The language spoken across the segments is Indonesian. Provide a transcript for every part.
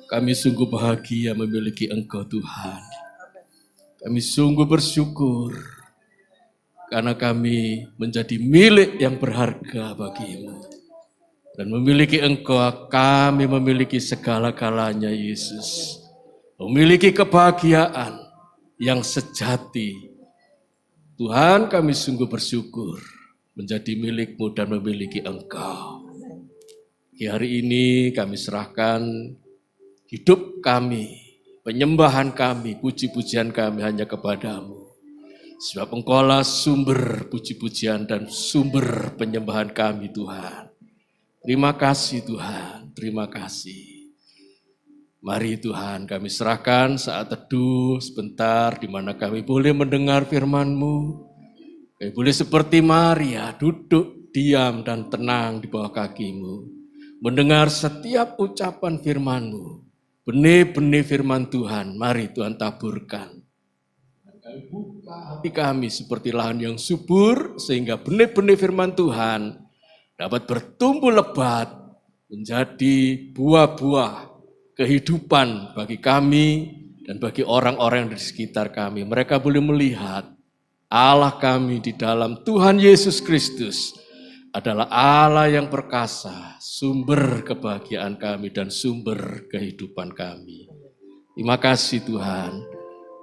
Kami sungguh bahagia memiliki Engkau Tuhan. Kami sungguh bersyukur karena kami menjadi milik yang berharga bagimu. Dan memiliki Engkau, kami memiliki segala-galanya Yesus. Memiliki kebahagiaan yang sejati. Tuhan, kami sungguh bersyukur menjadi milik-Mu dan memiliki Engkau. Di hari ini kami serahkan hidup kami, penyembahan kami, puji-pujian kami hanya kepadamu. Sebab Engkaulah sumber puji-pujian dan sumber penyembahan kami Tuhan. Terima kasih Tuhan, terima kasih. Mari Tuhan kami serahkan saat teduh sebentar di mana kami boleh mendengar firman-Mu. Kami boleh seperti Maria duduk diam dan tenang di bawah kaki-Mu. Mendengar setiap ucapan firman-Mu. Benih-benih firman Tuhan, mari Tuhan taburkan. Kami buka hati kami seperti lahan yang subur, sehingga benih-benih firman Tuhan dapat bertumbuh lebat, menjadi buah-buah kehidupan bagi kami dan bagi orang-orang yang di sekitar kami. Mereka boleh melihat Allah kami di dalam Tuhan Yesus Kristus adalah Allah yang perkasa, sumber kebahagiaan kami dan sumber kehidupan kami. Terima kasih Tuhan.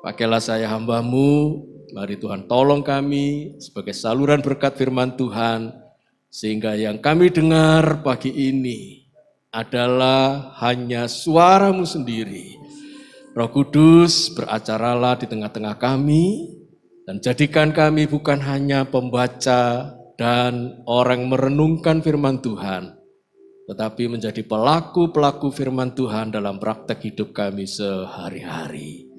Pakailah saya hamba-Mu, mari Tuhan tolong kami sebagai saluran berkat firman Tuhan, sehingga yang kami dengar pagi ini adalah hanya suara-Mu sendiri. Roh Kudus beracaralah di tengah-tengah kami, dan jadikan kami bukan hanya pembaca dan orang merenungkan firman Tuhan, tetapi menjadi pelaku-pelaku firman Tuhan dalam praktek hidup kami sehari-hari.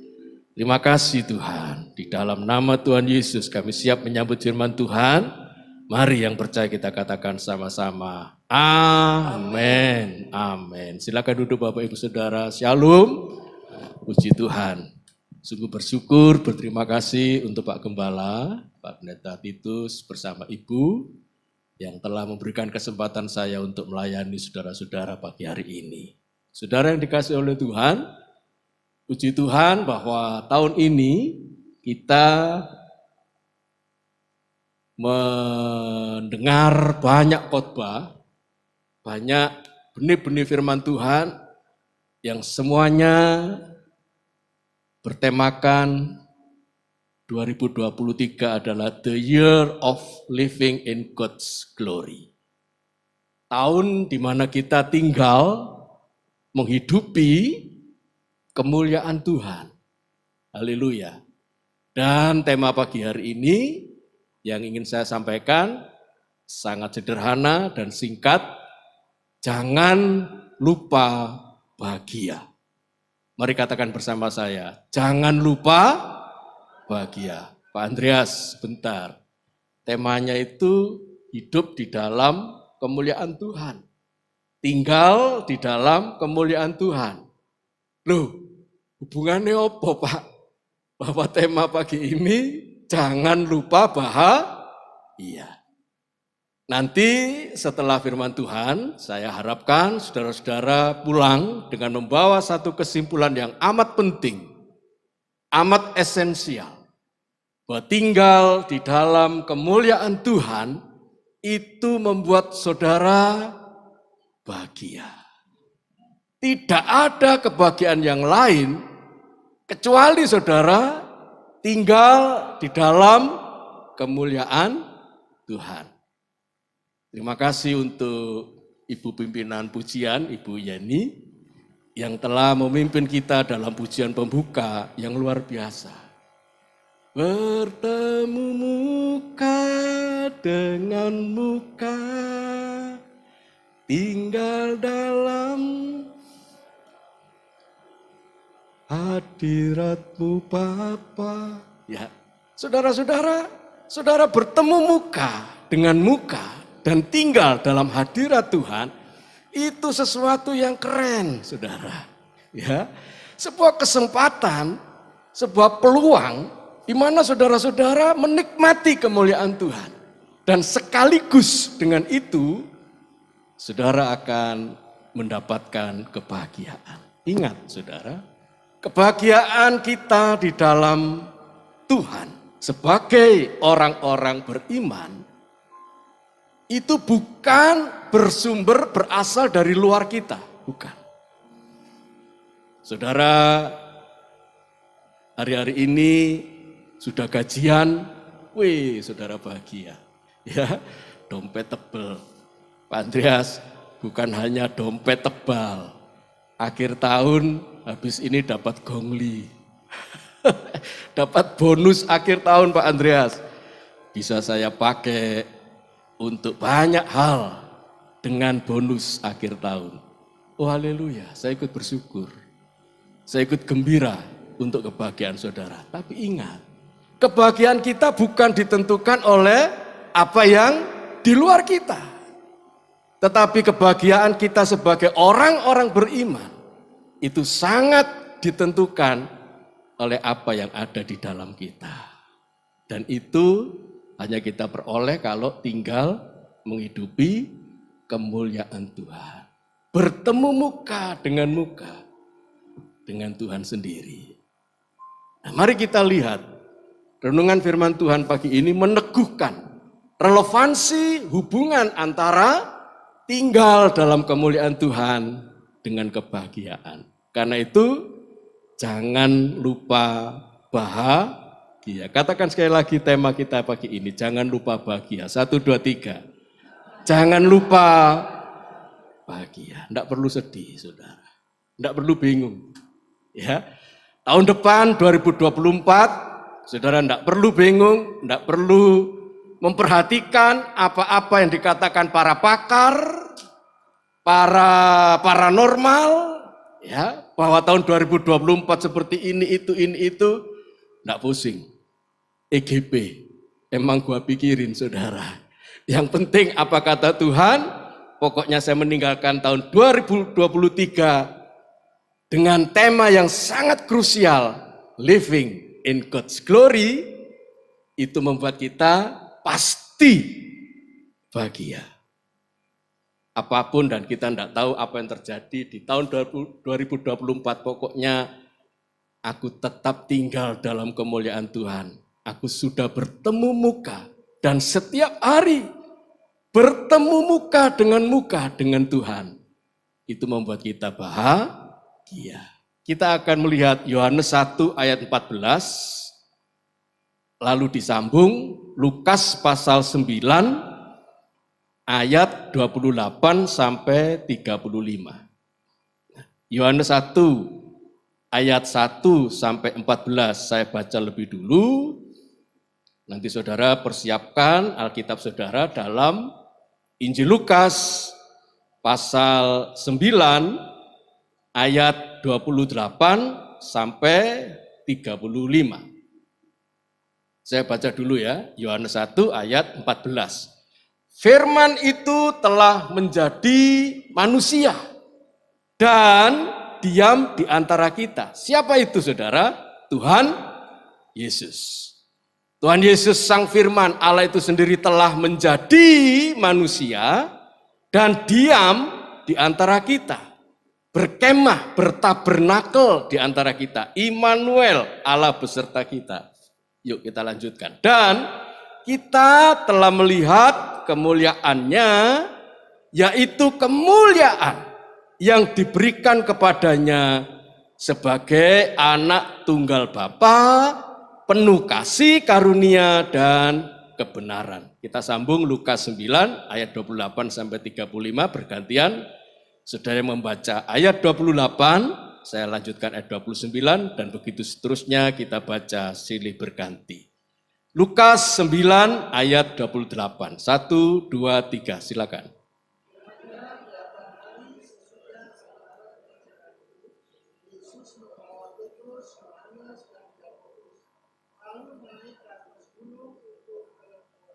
Terima kasih Tuhan, di dalam nama Tuhan Yesus kami siap menyambut firman Tuhan. Mari yang percaya kita katakan sama-sama, amin, amin. Silakan duduk Bapak Ibu Saudara, shalom, puji Tuhan. Sungguh bersyukur, berterima kasih untuk Pak Gembala, Pak Pendeta Titus bersama Ibu yang telah memberikan kesempatan saya untuk melayani saudara-saudara pagi hari ini. Saudara yang dikasihi oleh Tuhan, puji Tuhan bahwa tahun ini kita mendengar banyak khotbah, banyak benih-benih firman Tuhan yang semuanya bertemakan 2023 adalah the year of living in God's glory. Tahun di mana kita tinggal menghidupi kemuliaan Tuhan. Haleluya. Dan tema pagi hari ini yang ingin saya sampaikan sangat sederhana dan singkat. Jangan lupa bahagia. Mari katakan bersama saya, jangan lupa bahagia. Pak Andreas, bentar. Temanya itu hidup di dalam kemuliaan Tuhan. Tinggal di dalam kemuliaan Tuhan. Loh, hubungannya apa Pak? Bahwa tema pagi ini, jangan lupa bahagia. Nanti setelah firman Tuhan, saya harapkan saudara-saudara pulang dengan membawa satu kesimpulan yang amat penting, amat esensial. Bahwa tinggal di dalam kemuliaan Tuhan, itu membuat saudara bahagia. Tidak ada kebahagiaan yang lain, kecuali saudara tinggal di dalam kemuliaan Tuhan. Terima kasih untuk Ibu Pimpinan Pujian, Ibu Yeni, yang telah memimpin kita dalam pujian pembuka yang luar biasa. Bertemu muka dengan muka, tinggal dalam hadirat-Mu Bapa. Ya, saudara-saudara, saudara bertemu muka dengan muka dan tinggal dalam hadirat Tuhan, itu sesuatu yang keren, saudara. Ya, sebuah kesempatan, sebuah peluang, di mana saudara-saudara menikmati kemuliaan Tuhan. Dan sekaligus dengan itu, saudara akan mendapatkan kebahagiaan. Ingat saudara, kebahagiaan kita di dalam Tuhan sebagai orang-orang beriman itu bukan berasal dari luar kita, bukan. Saudara, hari-hari ini sudah gajian, wih saudara bahagia. Ya, dompet tebal. Pak Andreas, bukan hanya dompet tebal. Akhir tahun habis ini dapat gongli. Dapat bonus akhir tahun Pak Andreas. Bisa saya pakai untuk banyak hal dengan bonus akhir tahun. Oh haleluya, saya ikut bersyukur. Saya ikut gembira untuk kebahagiaan saudara. Tapi ingat, kebahagiaan kita bukan ditentukan oleh apa yang di luar kita. Tetapi kebahagiaan kita sebagai orang-orang beriman itu sangat ditentukan oleh apa yang ada di dalam kita. Dan itu hanya kita peroleh kalau tinggal menghidupi kemuliaan Tuhan. Bertemu muka dengan Tuhan sendiri. Nah, mari kita lihat renungan firman Tuhan pagi ini meneguhkan relevansi hubungan antara tinggal dalam kemuliaan Tuhan dengan kebahagiaan. Karena itu jangan lupa bahagia. Katakan sekali lagi tema kita pagi ini, jangan lupa bahagia. 1, 2, 3. Jangan lupa bahagia. Tidak perlu sedih, saudara. Tidak perlu bingung. Ya, tahun depan 2024, saudara tidak perlu bingung, tidak perlu memperhatikan apa-apa yang dikatakan para pakar, para paranormal, ya, bahwa tahun 2024 seperti ini, itu, tidak pusing. EGP, emang gua pikirin saudara. Yang penting apa kata Tuhan, pokoknya saya meninggalkan tahun 2023 dengan tema yang sangat krusial, living in God's glory, itu membuat kita pasti bahagia. Apapun dan kita tidak tahu apa yang terjadi di tahun 2024, pokoknya aku tetap tinggal dalam kemuliaan Tuhan. Aku sudah bertemu muka dan setiap hari bertemu muka dengan Tuhan. Itu membuat kita bahagia. Kita akan melihat Yohanes 1 ayat 14, lalu disambung Lukas pasal 9 ayat 28 sampai 35. Yohanes 1 ayat 1 sampai 14 saya baca lebih dulu. Nanti saudara persiapkan Alkitab saudara dalam Injil Lukas pasal 9 ayat 28 sampai 35. Saya baca dulu ya, Yohanes 1 ayat 14. Firman itu telah menjadi manusia dan diam di antara kita. Siapa itu saudara? Tuhan Yesus. Tuhan Yesus Sang Firman, Allah itu sendiri telah menjadi manusia dan diam di antara kita. Berkemah, bertabernakel di antara kita. Immanuel, Allah beserta kita. Yuk kita lanjutkan. Dan kita telah melihat kemuliaannya, yaitu kemuliaan yang diberikan kepadanya sebagai anak tunggal Bapa, penuh kasih, karunia, dan kebenaran. Kita sambung Lukas 9 ayat 28 sampai 35 bergantian. Saudara membaca ayat 28, saya lanjutkan ayat 29 dan begitu seterusnya kita baca silih berganti. Lukas 9 ayat 28. 1, 2, 3, silakan.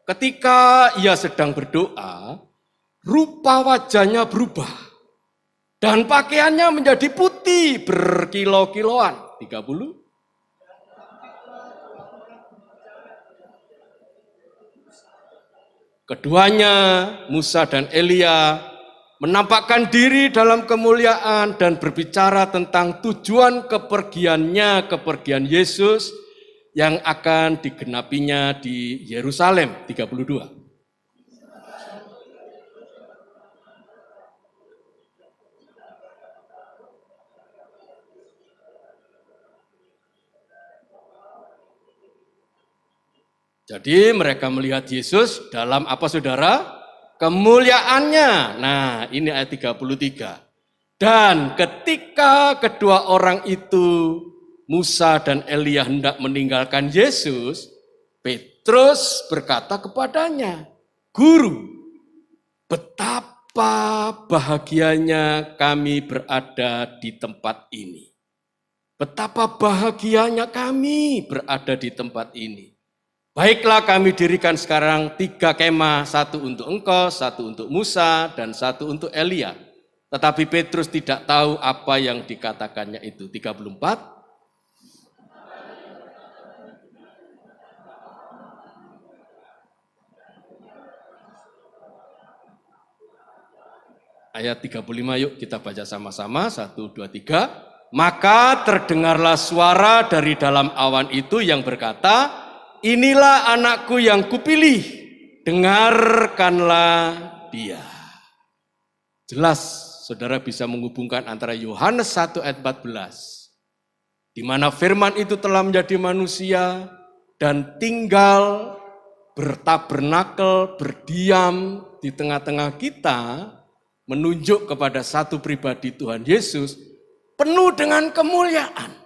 Ketika ia sedang berdoa, rupa wajahnya berubah dan pakaiannya menjadi putih berkilau-kilauan. 30. Keduanya, Musa dan Elia, menampakkan diri dalam kemuliaan dan berbicara tentang tujuan kepergian Yesus yang akan digenapinya di Yerusalem 32. Jadi mereka melihat Yesus dalam apa saudara? Kemuliaannya. Nah ini ayat 33. Dan ketika kedua orang itu, Musa dan Elia hendak meninggalkan Yesus, Petrus berkata kepadanya, Guru, betapa bahagianya kami berada di tempat ini. Betapa bahagianya kami berada di tempat ini. Baiklah kami dirikan sekarang 3 kemah, 1 untuk engkau, 1 untuk Musa, dan 1 untuk Elia. Tetapi Petrus tidak tahu apa yang dikatakannya itu. 34. Ayat 35 yuk kita baca sama-sama. 1, 2, 3. Maka terdengarlah suara dari dalam awan itu yang berkata, Inilah anakku yang kupilih, dengarkanlah dia. Jelas saudara bisa menghubungkan antara Yohanes 1 ayat 14, di mana firman itu telah menjadi manusia dan tinggal bertabernakel, berdiam di tengah-tengah kita, menunjuk kepada satu pribadi Tuhan Yesus, penuh dengan kemuliaan.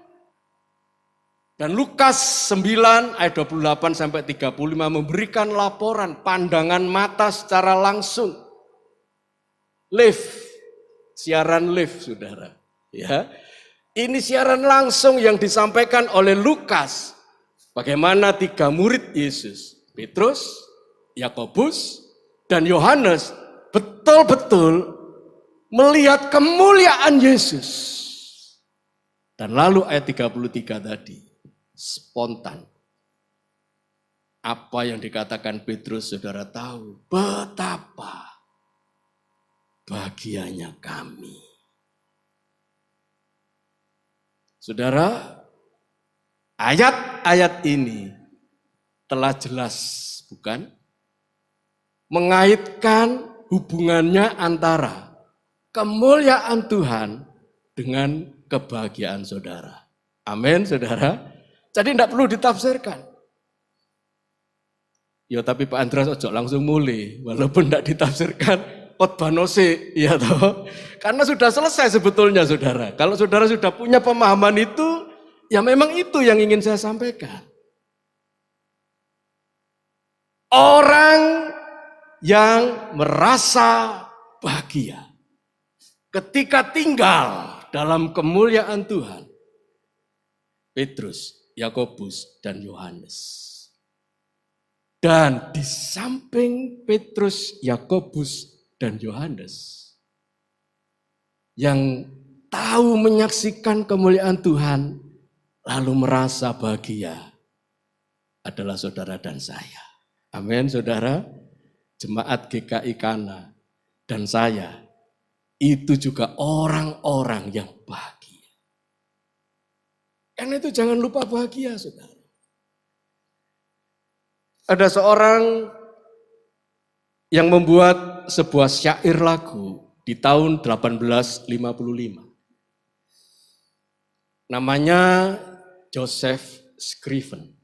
Dan Lukas 9 ayat 28 sampai 35 memberikan laporan pandangan mata secara langsung. Live, siaran live saudara. Ya, ini siaran langsung yang disampaikan oleh Lukas. Bagaimana 3 murid Yesus, Petrus, Yakobus, dan Yohanes betul-betul melihat kemuliaan Yesus. Dan lalu ayat 33 tadi. Spontan. Apa yang dikatakan Petrus saudara tahu, betapa bahagianya kami. Saudara, ayat-ayat ini telah jelas, bukan? Mengaitkan hubungannya antara kemuliaan Tuhan dengan kebahagiaan saudara. Amin, saudara. Jadi tidak perlu ditafsirkan. Ya tapi Pak Andreas ojo langsung mulai, walaupun tidak ditafsirkan, khotbah nose, ya toh. Karena sudah selesai sebetulnya saudara. Kalau saudara sudah punya pemahaman itu, ya memang itu yang ingin saya sampaikan. Orang yang merasa bahagia ketika tinggal dalam kemuliaan Tuhan, Petrus, Yakobus, dan Yohanes. Dan di samping Petrus, Yakobus, dan Yohanes yang tahu menyaksikan kemuliaan Tuhan lalu merasa bahagia adalah saudara dan saya. Amin, saudara. Jemaat GKI Kana dan saya itu juga orang-orang yang bahagia. Karena itu jangan lupa bahagia, saudara. Ada seorang yang membuat sebuah syair lagu di tahun 1855. Namanya Joseph Scriven.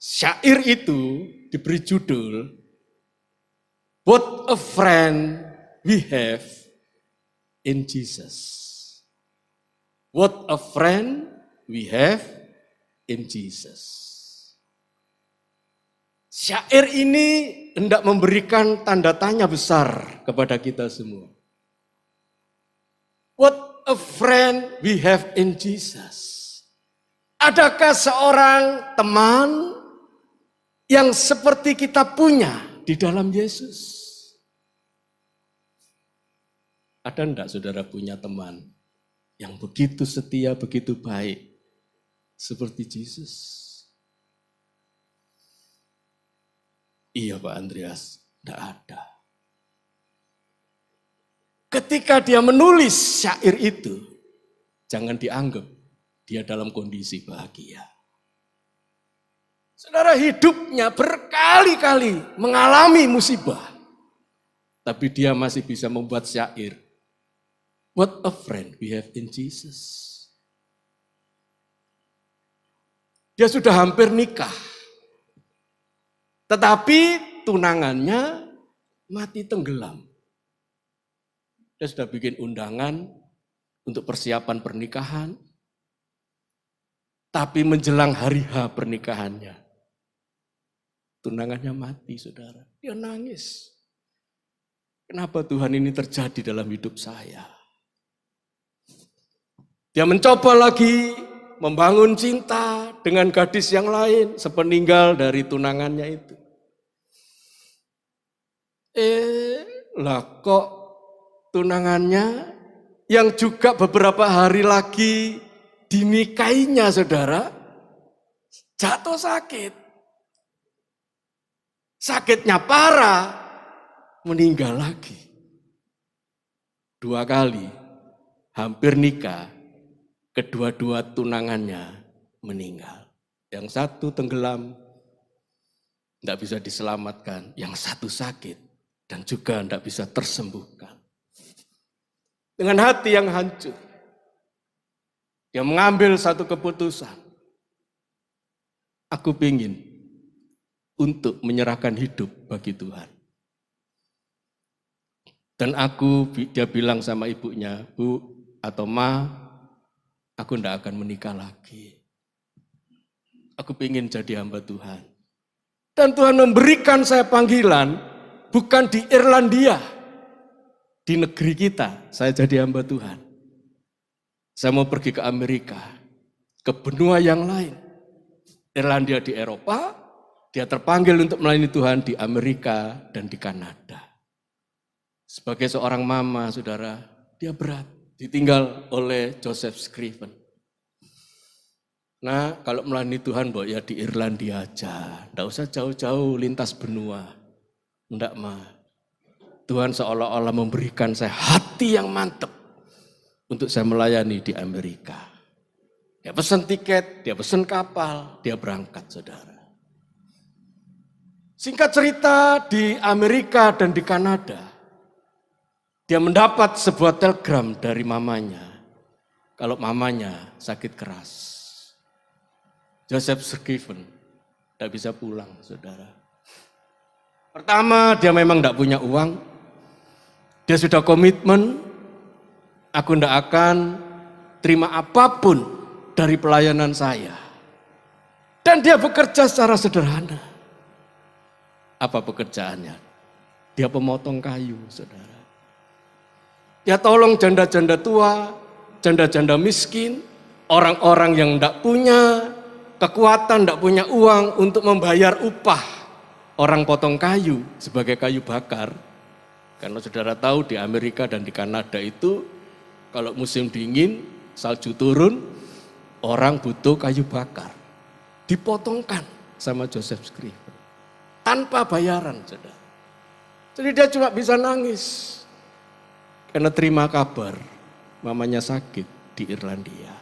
Syair itu diberi judul What a Friend We Have in Jesus. What a friend we have in Jesus. Syair ini hendak memberikan tanda tanya besar kepada kita semua. What a friend we have in Jesus. Adakah seorang teman yang seperti kita punya di dalam Yesus? Ada enggak saudara punya teman yang begitu setia, begitu baik seperti Yesus? Iya Pak Andreas, enggak ada. ketika dia menulis syair itu, jangan dianggap dia dalam kondisi bahagia. Saudara, hidupnya berkali-kali mengalami musibah, tapi dia masih bisa membuat syair. What a friend we have in Jesus. Dia sudah hampir nikah, tetapi tunangannya mati tenggelam. Dia sudah bikin undangan untuk persiapan pernikahan, tapi menjelang hari H pernikahannya, tunangannya mati, saudara. Dia nangis. Kenapa Tuhan ini terjadi dalam hidup saya? Dia mencoba lagi membangun cinta dengan gadis yang lain sepeninggal dari tunangannya itu. Lah kok tunangannya yang juga beberapa hari lagi dinikahinya, saudara, jatuh sakit. Sakitnya parah, meninggal lagi. 2 kali hampir nikah, kedua-dua tunangannya meninggal. Yang satu tenggelam, tidak bisa diselamatkan. Yang satu sakit dan juga tidak bisa tersembuhkan. Dengan hati yang hancur, dia mengambil satu keputusan. Aku ingin untuk menyerahkan hidup bagi Tuhan. Dan dia bilang sama ibunya, Bu atau Ma, aku tidak akan menikah lagi. Aku ingin jadi hamba Tuhan. Dan Tuhan memberikan saya panggilan, bukan di Irlandia, di negeri kita, saya jadi hamba Tuhan. Saya mau pergi ke Amerika, ke benua yang lain. Irlandia di Eropa, dia terpanggil untuk melayani Tuhan di Amerika dan di Kanada. Sebagai seorang mama, saudara, dia berat. Ditinggal oleh Joseph Scriven. Nah, kalau melayani Tuhan, ya di Irlandia aja. Tidak usah jauh-jauh lintas benua. Tidak, Ma. Tuhan seolah-olah memberikan saya hati yang mantap untuk saya melayani di Amerika. Dia pesan tiket, dia pesan kapal, dia berangkat, saudara. Singkat cerita, di Amerika dan di Kanada, dia mendapat sebuah telegram dari mamanya. Kalau mamanya sakit keras. Joseph Scriven tidak bisa pulang, saudara. Pertama, dia memang tidak punya uang. Dia sudah komitmen, aku tidak akan terima apapun dari pelayanan saya. Dan dia bekerja secara sederhana. Apa pekerjaannya? Dia pemotong kayu, saudara. Dia tolong janda-janda tua, janda-janda miskin, orang-orang yang tidak punya kekuatan, tidak punya uang untuk membayar upah orang potong kayu sebagai kayu bakar. Karena saudara tahu di Amerika dan di Kanada itu kalau musim dingin, salju turun, orang butuh kayu bakar. Dipotongkan sama Joseph Scriven. Tanpa bayaran, saudara. Jadi dia cuma bisa nangis. Karena terima kabar mamanya sakit di Irlandia.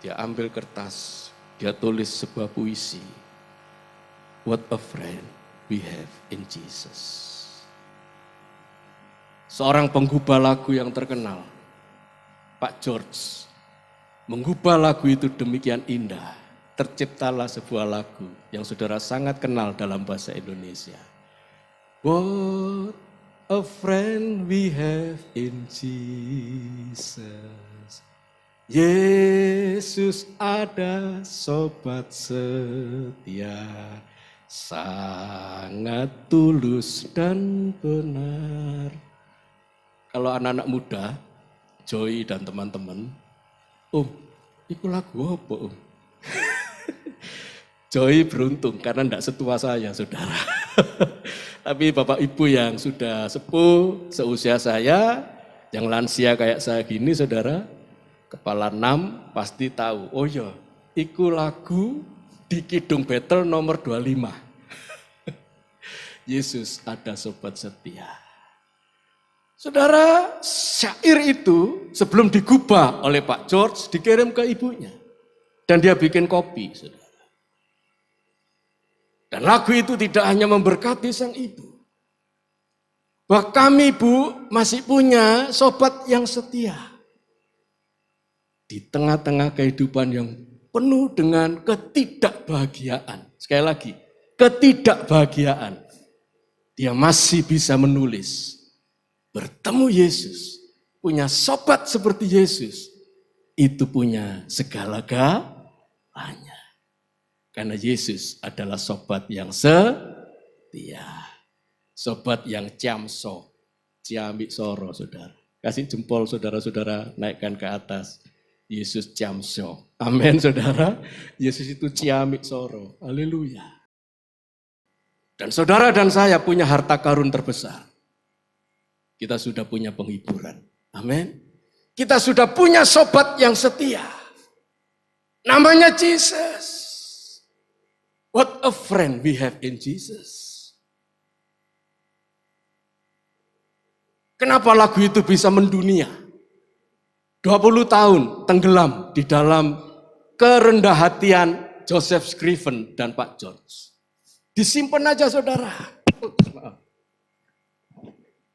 Dia ambil kertas, dia tulis sebuah puisi. What a friend we have in Jesus. Seorang penggubah lagu yang terkenal, Pak George, menggubah lagu itu demikian indah. Terciptalah sebuah lagu yang saudara sangat kenal dalam bahasa Indonesia. What a friend we have in Jesus. Yesus ada sobat setia, sangat tulus dan benar. Kalau anak-anak muda, Joy dan teman-teman, itu lagu apa, Om? Joy beruntung karena tidak setua saya, saudara. Tapi Bapak Ibu yang sudah sepuh, seusia saya, yang lansia kayak saya gini, saudara, kepala 6 pasti tahu. Oh iya, itu lagu di Kidung Battle nomor 25. Yesus ada sobat setia. Saudara, syair itu sebelum digubah oleh Pak George dikirim ke ibunya. Dan dia bikin kopi, saudara. Dan lagu itu tidak hanya memberkati sang ibu. Bahwa kami, Bu, masih punya sobat yang setia. Di tengah-tengah kehidupan yang penuh dengan ketidakbahagiaan. Sekali lagi, ketidakbahagiaan. Dia masih bisa menulis. Bertemu Yesus, punya sobat seperti Yesus, itu punya segala-galanya. Karena Yesus adalah sobat yang setia. Sobat yang ciamso, ciamik soro, saudara. Kasih jempol saudara-saudara, naikkan ke atas. Yesus ciamso. Amin, saudara. Yesus itu ciamik soro. Haleluya. Dan saudara dan saya punya harta karun terbesar. Kita sudah punya penghiburan. Amin. Kita sudah punya sobat yang setia. Namanya Jesus. What a friend we have in Jesus. Kenapa lagu itu bisa mendunia? 20 tahun tenggelam di dalam kerendah hatian Joseph Scriven dan Pak George. Disimpan aja saudara.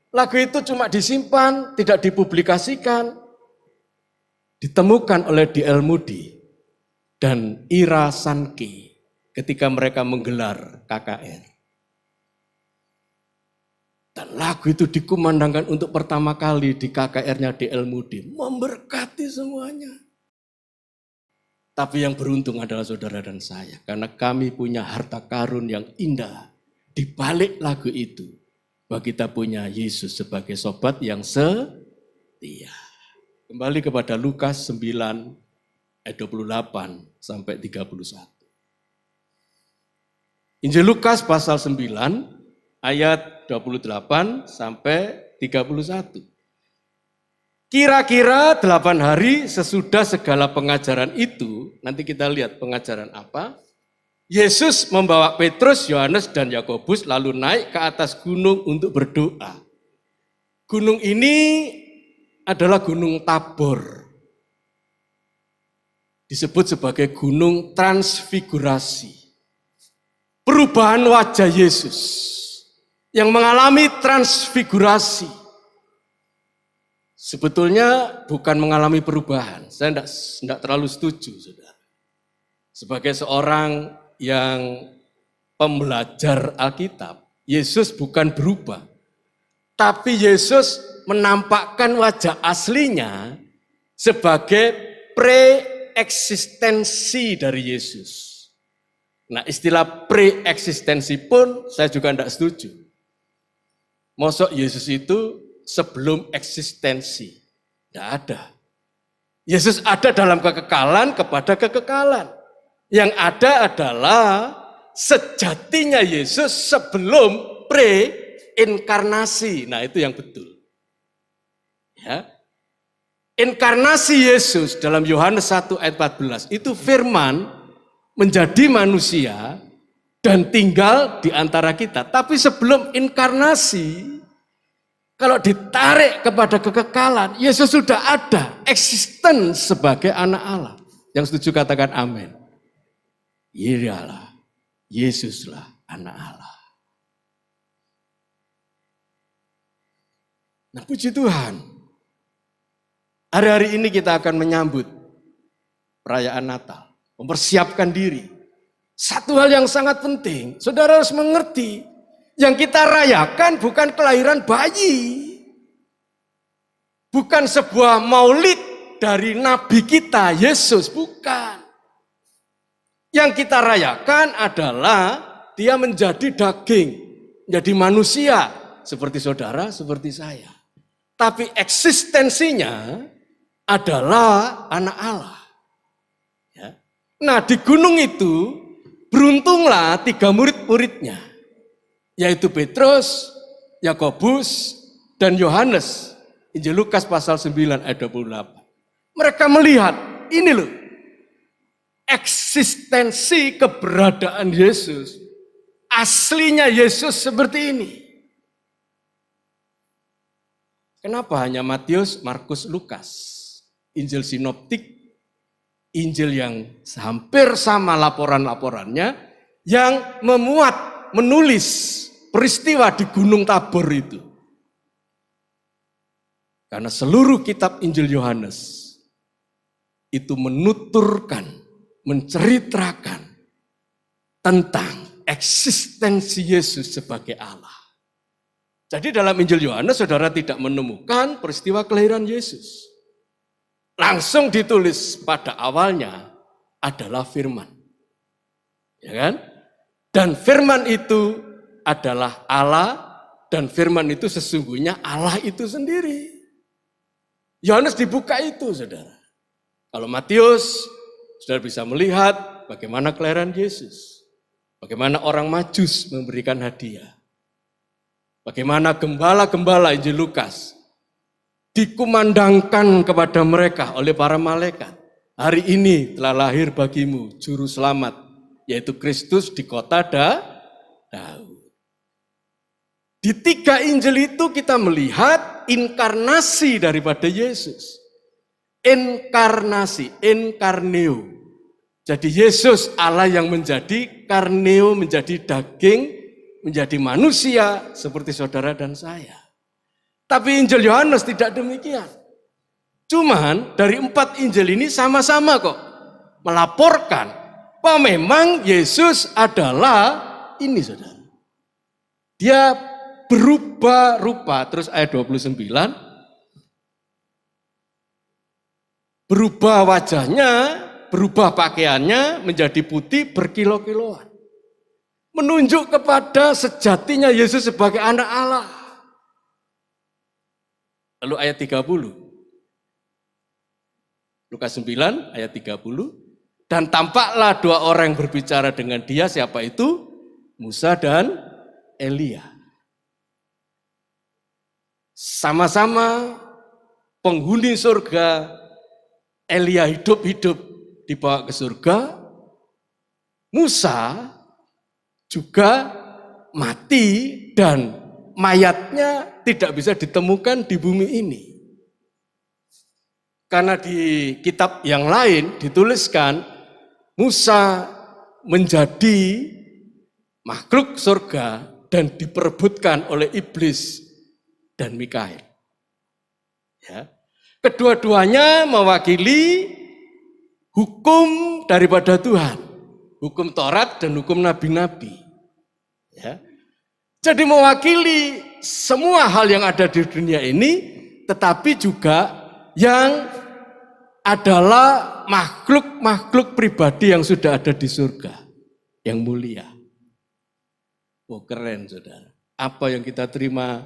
Lagu itu cuma disimpan, tidak dipublikasikan. Ditemukan oleh D.L. Moody dan Ira Sankey ketika mereka menggelar KKR. Dan lagu itu dikumandangkan untuk pertama kali di KKR-nya D.L. Moody. Memberkati semuanya. Tapi yang beruntung adalah saudara dan saya. Karena kami punya harta karun yang indah. Di balik lagu itu. Bahwa kita punya Yesus sebagai sobat yang setia. Kembali kepada Lukas 9 ayat 28 sampai 31. Injil Lukas pasal 9 ayat 28 sampai 31. Kira-kira 8 hari sesudah segala pengajaran itu, nanti kita lihat pengajaran apa. Yesus membawa Petrus, Yohanes, dan Yakobus lalu naik ke atas gunung untuk berdoa. Gunung ini adalah Gunung Tabor. Disebut sebagai Gunung Transfigurasi. Perubahan wajah Yesus yang mengalami transfigurasi. Sebetulnya bukan mengalami perubahan. Saya tidak terlalu setuju, saudara. Sebagai seorang yang pembelajar Alkitab, Yesus bukan berubah. Tapi Yesus menampakkan wajah aslinya sebagai pre-eksistensi dari Yesus. Nah, istilah pre-eksistensi pun saya juga tidak setuju. Mosok Yesus itu sebelum eksistensi? Tidak ada. Yesus ada dalam kekekalan kepada kekekalan. Yang ada adalah sejatinya Yesus sebelum pre-inkarnasi. Nah, itu yang betul. Ya. Inkarnasi Yesus dalam Yohanes 1 ayat 14 itu firman menjadi manusia dan tinggal di antara kita. Tapi sebelum inkarnasi, kalau ditarik kepada kekekalan, Yesus sudah ada, eksisten sebagai anak Allah. Yang setuju katakan amin. Iyalah, Yesuslah anak Allah. Nah, puji Tuhan. Hari-hari ini kita akan menyambut perayaan Natal. Mempersiapkan diri. Satu hal yang sangat penting, saudara harus mengerti. Yang kita rayakan bukan kelahiran bayi. Bukan sebuah maulid dari Nabi kita, Yesus, bukan. Yang kita rayakan adalah dia menjadi daging, menjadi manusia, seperti saudara, seperti saya. Tapi eksistensinya adalah anak Allah. Ya. Nah, di gunung itu beruntunglah 3 murid-muridnya, yaitu Petrus, Yakobus, dan Yohanes. Injil Lukas pasal 9 ayat 28. Mereka melihat, ini loh, eksistensi keberadaan Yesus. Aslinya Yesus seperti ini. Kenapa hanya Matius, Markus, Lukas? Injil sinoptik, Injil yang hampir sama laporan-laporannya, yang menulis peristiwa di Gunung Tabor itu. Karena seluruh kitab Injil Yohanes itu menuturkan, menceritakan tentang eksistensi Yesus sebagai Allah. Jadi dalam Injil Yohanes saudara tidak menemukan peristiwa kelahiran Yesus. Langsung ditulis pada awalnya adalah firman. Ya kan? Dan firman itu adalah Allah, dan firman itu sesungguhnya Allah itu sendiri. Yohanes dibuka itu, saudara. Kalau Matius, saudara bisa melihat bagaimana kelahiran Yesus. Bagaimana orang Majus memberikan hadiah. Bagaimana gembala-gembala Injil Lukas dikumandangkan kepada mereka oleh para malaikat. Hari ini telah lahir bagimu juru selamat, yaitu Kristus di kota Daud. Di 3 Injil itu kita melihat inkarnasi daripada Yesus. Inkarnasi, inkarneo. Jadi Yesus Allah yang menjadi karneo, menjadi daging, menjadi manusia seperti saudara dan saya. Tapi Injil Yohanes tidak demikian. Cuman dari 4 Injil ini sama-sama kok melaporkan bahwa memang Yesus adalah ini, saudara. Dia berubah rupa, terus ayat 29, berubah wajahnya, berubah pakaiannya menjadi putih berkilau-kilauan. Menunjuk kepada sejatinya Yesus sebagai anak Allah. Lalu ayat 30. Lukas 9 ayat 30. Dan tampaklah 2 orang yang berbicara dengan dia, siapa itu? Musa dan Elia. Sama-sama penghuni surga. Elia hidup-hidup dibawa ke surga. Musa juga mati dan mayatnya tidak bisa ditemukan di bumi ini. Karena di kitab yang lain dituliskan Musa menjadi makhluk surga dan diperebutkan oleh iblis dan Mikael. Ya. Kedua-duanya mewakili hukum daripada Tuhan. Hukum Taurat dan hukum nabi-nabi. Ya. Jadi mewakili semua hal yang ada di dunia ini, tetapi juga yang adalah makhluk-makhluk pribadi yang sudah ada di surga, yang mulia. Oh, keren, saudara. Apa yang kita terima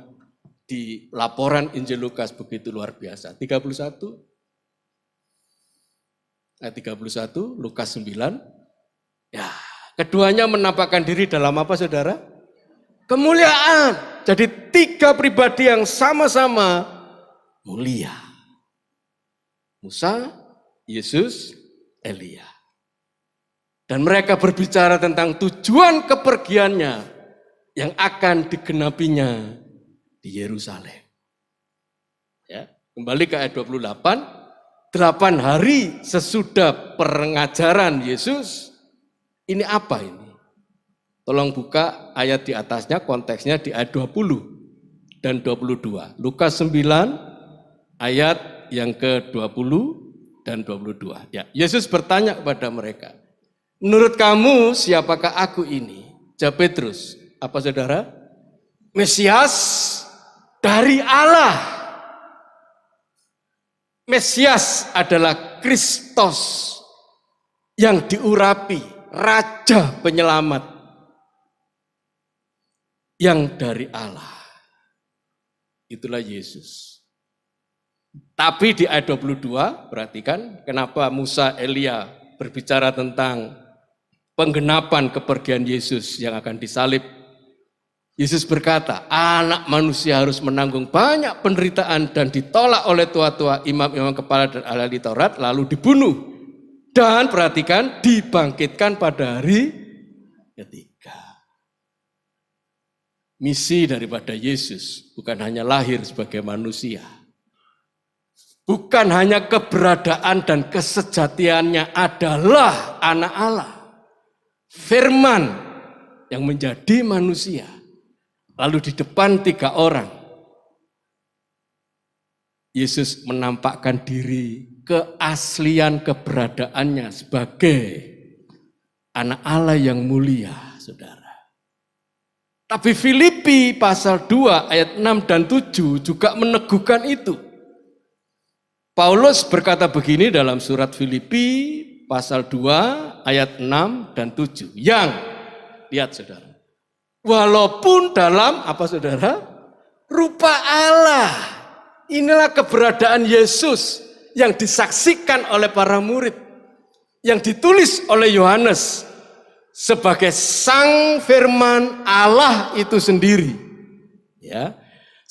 di laporan Injil Lukas begitu luar biasa. 31, ayat 31, Lukas 9. Ya, keduanya menampakkan diri dalam apa, saudara? Kemuliaan. Jadi 3 pribadi yang sama-sama mulia. Musa, Yesus, Elia. Dan mereka berbicara tentang tujuan kepergiannya yang akan digenapinya di Yerusalem. Ya, kembali ke ayat 28. 8 hari sesudah pengajaran Yesus, ini apa ini? Tolong buka ayat di atasnya, konteksnya di ayat 20 dan 22. Lukas 9 ayat yang ke-20 dan 22. Ya, Yesus bertanya kepada mereka, menurut kamu siapakah aku ini? Jawab Petrus, apa saudara? Mesias dari Allah. Mesias adalah Kristus yang diurapi, Raja Penyelamat yang dari Allah. Itulah Yesus. Tapi di ayat 22, perhatikan kenapa Musa, Elia berbicara tentang penggenapan kepergian Yesus yang akan disalib. Yesus berkata, anak manusia harus menanggung banyak penderitaan dan ditolak oleh tua-tua, imam-imam kepala dan ahli Taurat, lalu dibunuh. Dan perhatikan, dibangkitkan pada hari ketiga. Misi daripada Yesus bukan hanya lahir sebagai manusia. Bukan hanya keberadaan dan kesejatiannya adalah anak Allah. Firman yang menjadi manusia. Lalu di depan 3 orang, Yesus menampakkan diri keaslian keberadaannya sebagai anak Allah yang mulia, saudara. Tapi Filipi pasal 2 ayat 6 dan 7 juga meneguhkan itu. Paulus berkata begini dalam surat Filipi pasal 2 ayat 6 dan 7. Yang, lihat saudara, walaupun dalam, apa saudara? Rupa Allah. Inilah keberadaan Yesus yang disaksikan oleh para murid. Yang ditulis oleh Yohanes sebagai sang firman Allah itu sendiri. Ya.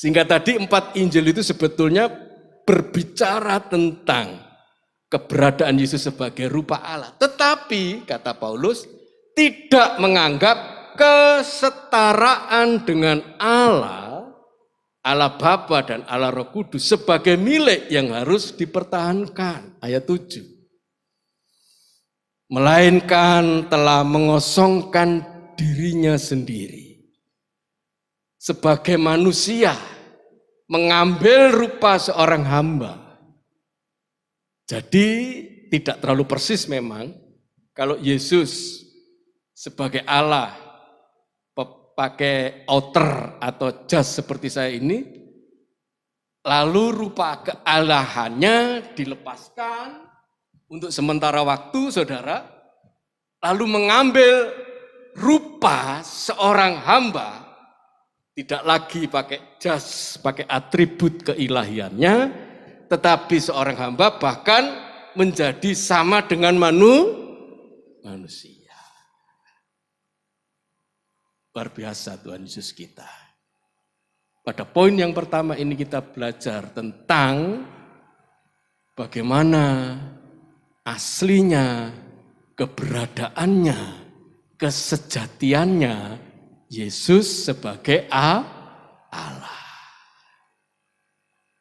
Sehingga tadi 4 Injil itu sebetulnya berbicara tentang keberadaan Yesus sebagai rupa Allah. Tetapi, kata Paulus, tidak menganggap kesetaraan dengan Allah Bapa dan Allah Roh Kudus sebagai milik yang harus dipertahankan. Ayat 7. Melainkan telah mengosongkan dirinya sendiri. Sebagai manusia, mengambil rupa seorang hamba. Jadi tidak terlalu persis memang kalau Yesus sebagai Allah pakai outer atau jas seperti saya ini, lalu rupa kealahannya dilepaskan untuk sementara waktu, saudara, lalu mengambil rupa seorang hamba, tidak lagi pakai jas, pakai atribut keilahiannya, tetapi seorang hamba bahkan menjadi sama dengan manusia. Luar biasa Tuhan Yesus kita. Pada poin yang pertama ini kita belajar tentang bagaimana aslinya, keberadaannya, kesejatiannya Yesus sebagai Allah.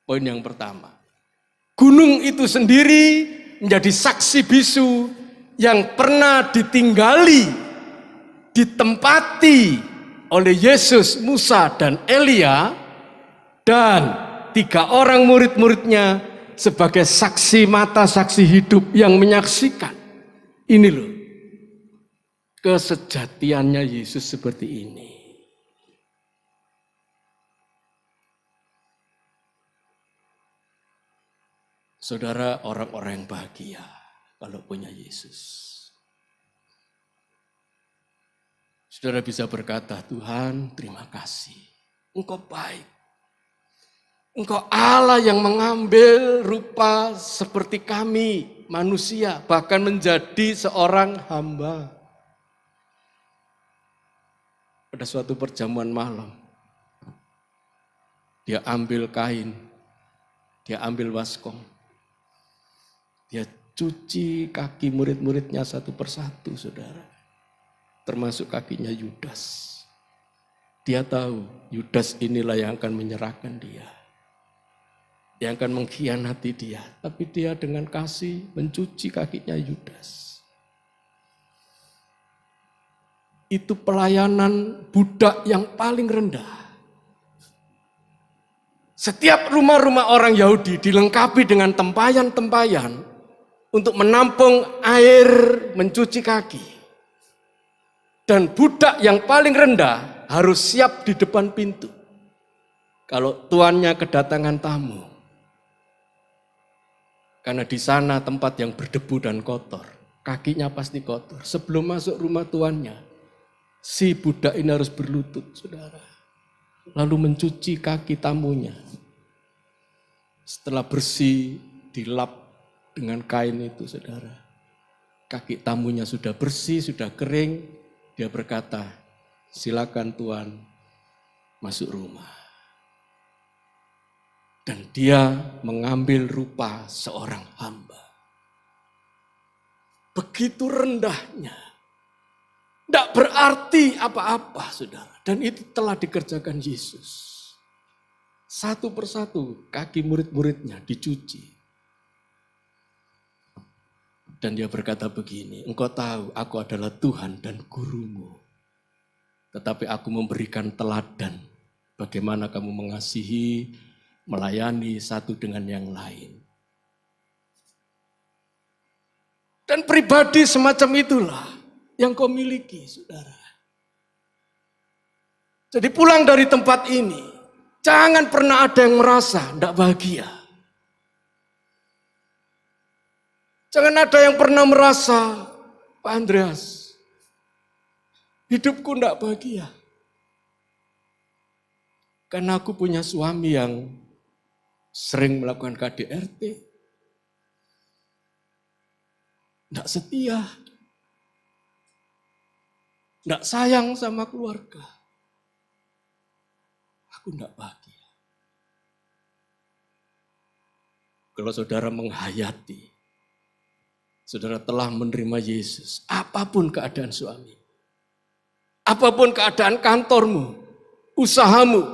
Poin yang pertama. Gunung itu sendiri menjadi saksi bisu yang pernah ditinggali, ditempati oleh Yesus, Musa, dan Elia, dan 3 orang murid-muridnya sebagai saksi mata, saksi hidup yang menyaksikan. Ini loh, kesejatiannya Yesus seperti ini. Saudara, orang-orang yang bahagia kalau punya Yesus. Saudara bisa berkata, Tuhan terima kasih, Engkau baik. Engkau Allah yang mengambil rupa seperti kami, manusia, bahkan menjadi seorang hamba. Pada suatu perjamuan malam, dia ambil kain, dia ambil baskom, dia cuci kaki murid-muridnya satu persatu, saudara. Termasuk kakinya Yudas. Dia tahu Yudas inilah yang akan menyerahkan dia. Yang akan mengkhianati dia. Tapi dia dengan kasih mencuci kakinya Yudas. Itu pelayanan budak yang paling rendah. Setiap rumah-rumah orang Yahudi dilengkapi dengan tempayan-tempayan untuk menampung air mencuci kaki. Dan budak yang paling rendah harus siap di depan pintu. Kalau tuannya kedatangan tamu. Karena di sana tempat yang berdebu dan kotor. Kakinya pasti kotor. Sebelum masuk rumah tuannya, si budak ini harus berlutut, saudara. Lalu mencuci kaki tamunya. Setelah bersih, dilap dengan kain itu, saudara. Kaki tamunya sudah bersih, sudah kering. Dia berkata, silakan Tuhan masuk rumah. Dan dia mengambil rupa seorang hamba. Begitu rendahnya Tidak berarti apa-apa, saudara. Dan itu telah dikerjakan Yesus. Satu persatu kaki murid-muridnya dicuci. Dan dia berkata begini, engkau tahu aku adalah Tuhan dan gurumu. Tetapi aku memberikan teladan bagaimana kamu mengasihi, melayani satu dengan yang lain. Dan pribadi semacam itulah yang kau miliki, saudara. Jadi pulang dari tempat ini, jangan pernah ada yang merasa tidak bahagia. Jangan ada yang pernah merasa, Pak Andreas, hidupku tidak bahagia. Karena aku punya suami yang sering melakukan KDRT. Tidak setia. Tidak sayang sama keluarga. Aku tidak bahagia. Kalau saudara menghayati, saudara telah menerima Yesus, apapun keadaan suami, apapun keadaan kantormu, usahamu,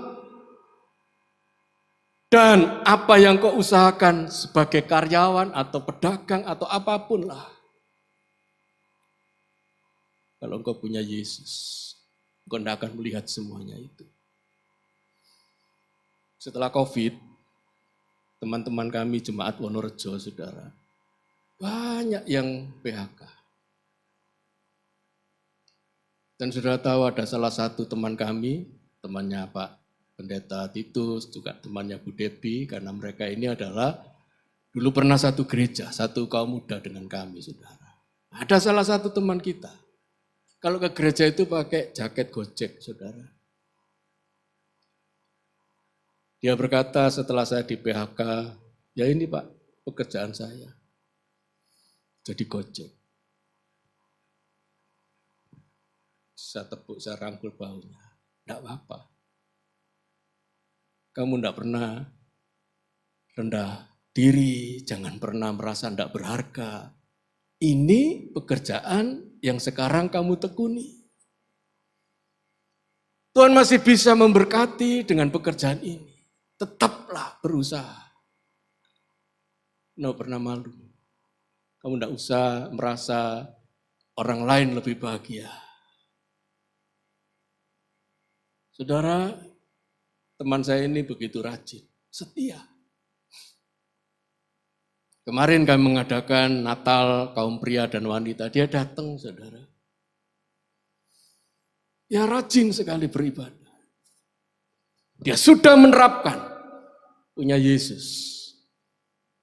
dan apa yang kau usahakan sebagai karyawan atau pedagang atau apapun lah. Kalau engkau punya Yesus, engkau tidak akan melihat semuanya itu. Setelah COVID, teman-teman kami Jemaat Wonorejo, saudara, banyak yang PHK. Dan saudara tahu ada salah satu teman kami, temannya Pak Pendeta Titus, juga temannya Bu Debi, karena mereka ini adalah dulu pernah satu gereja, satu kaum muda dengan kami, saudara. Ada salah satu teman kita, kalau ke gereja itu pakai jaket Gojek, saudara. Dia berkata setelah saya di PHK, ya ini Pak pekerjaan saya, jadi Gojek. Saya tepuk, saya rangkul bahunya, tidak apa-apa. Kamu tidak pernah rendah diri, jangan pernah merasa tidak berharga. Ini pekerjaan yang sekarang kamu tekuni. Tuhan masih bisa memberkati dengan pekerjaan ini. Tetaplah berusaha. Tidak pernah malu. Kamu tidak usah merasa orang lain lebih bahagia. Saudara, teman saya ini begitu rajin, setia. Kemarin kami mengadakan Natal kaum pria dan wanita, dia datang, saudara. Ya rajin sekali beribadah. Dia sudah menerapkan, punya Yesus.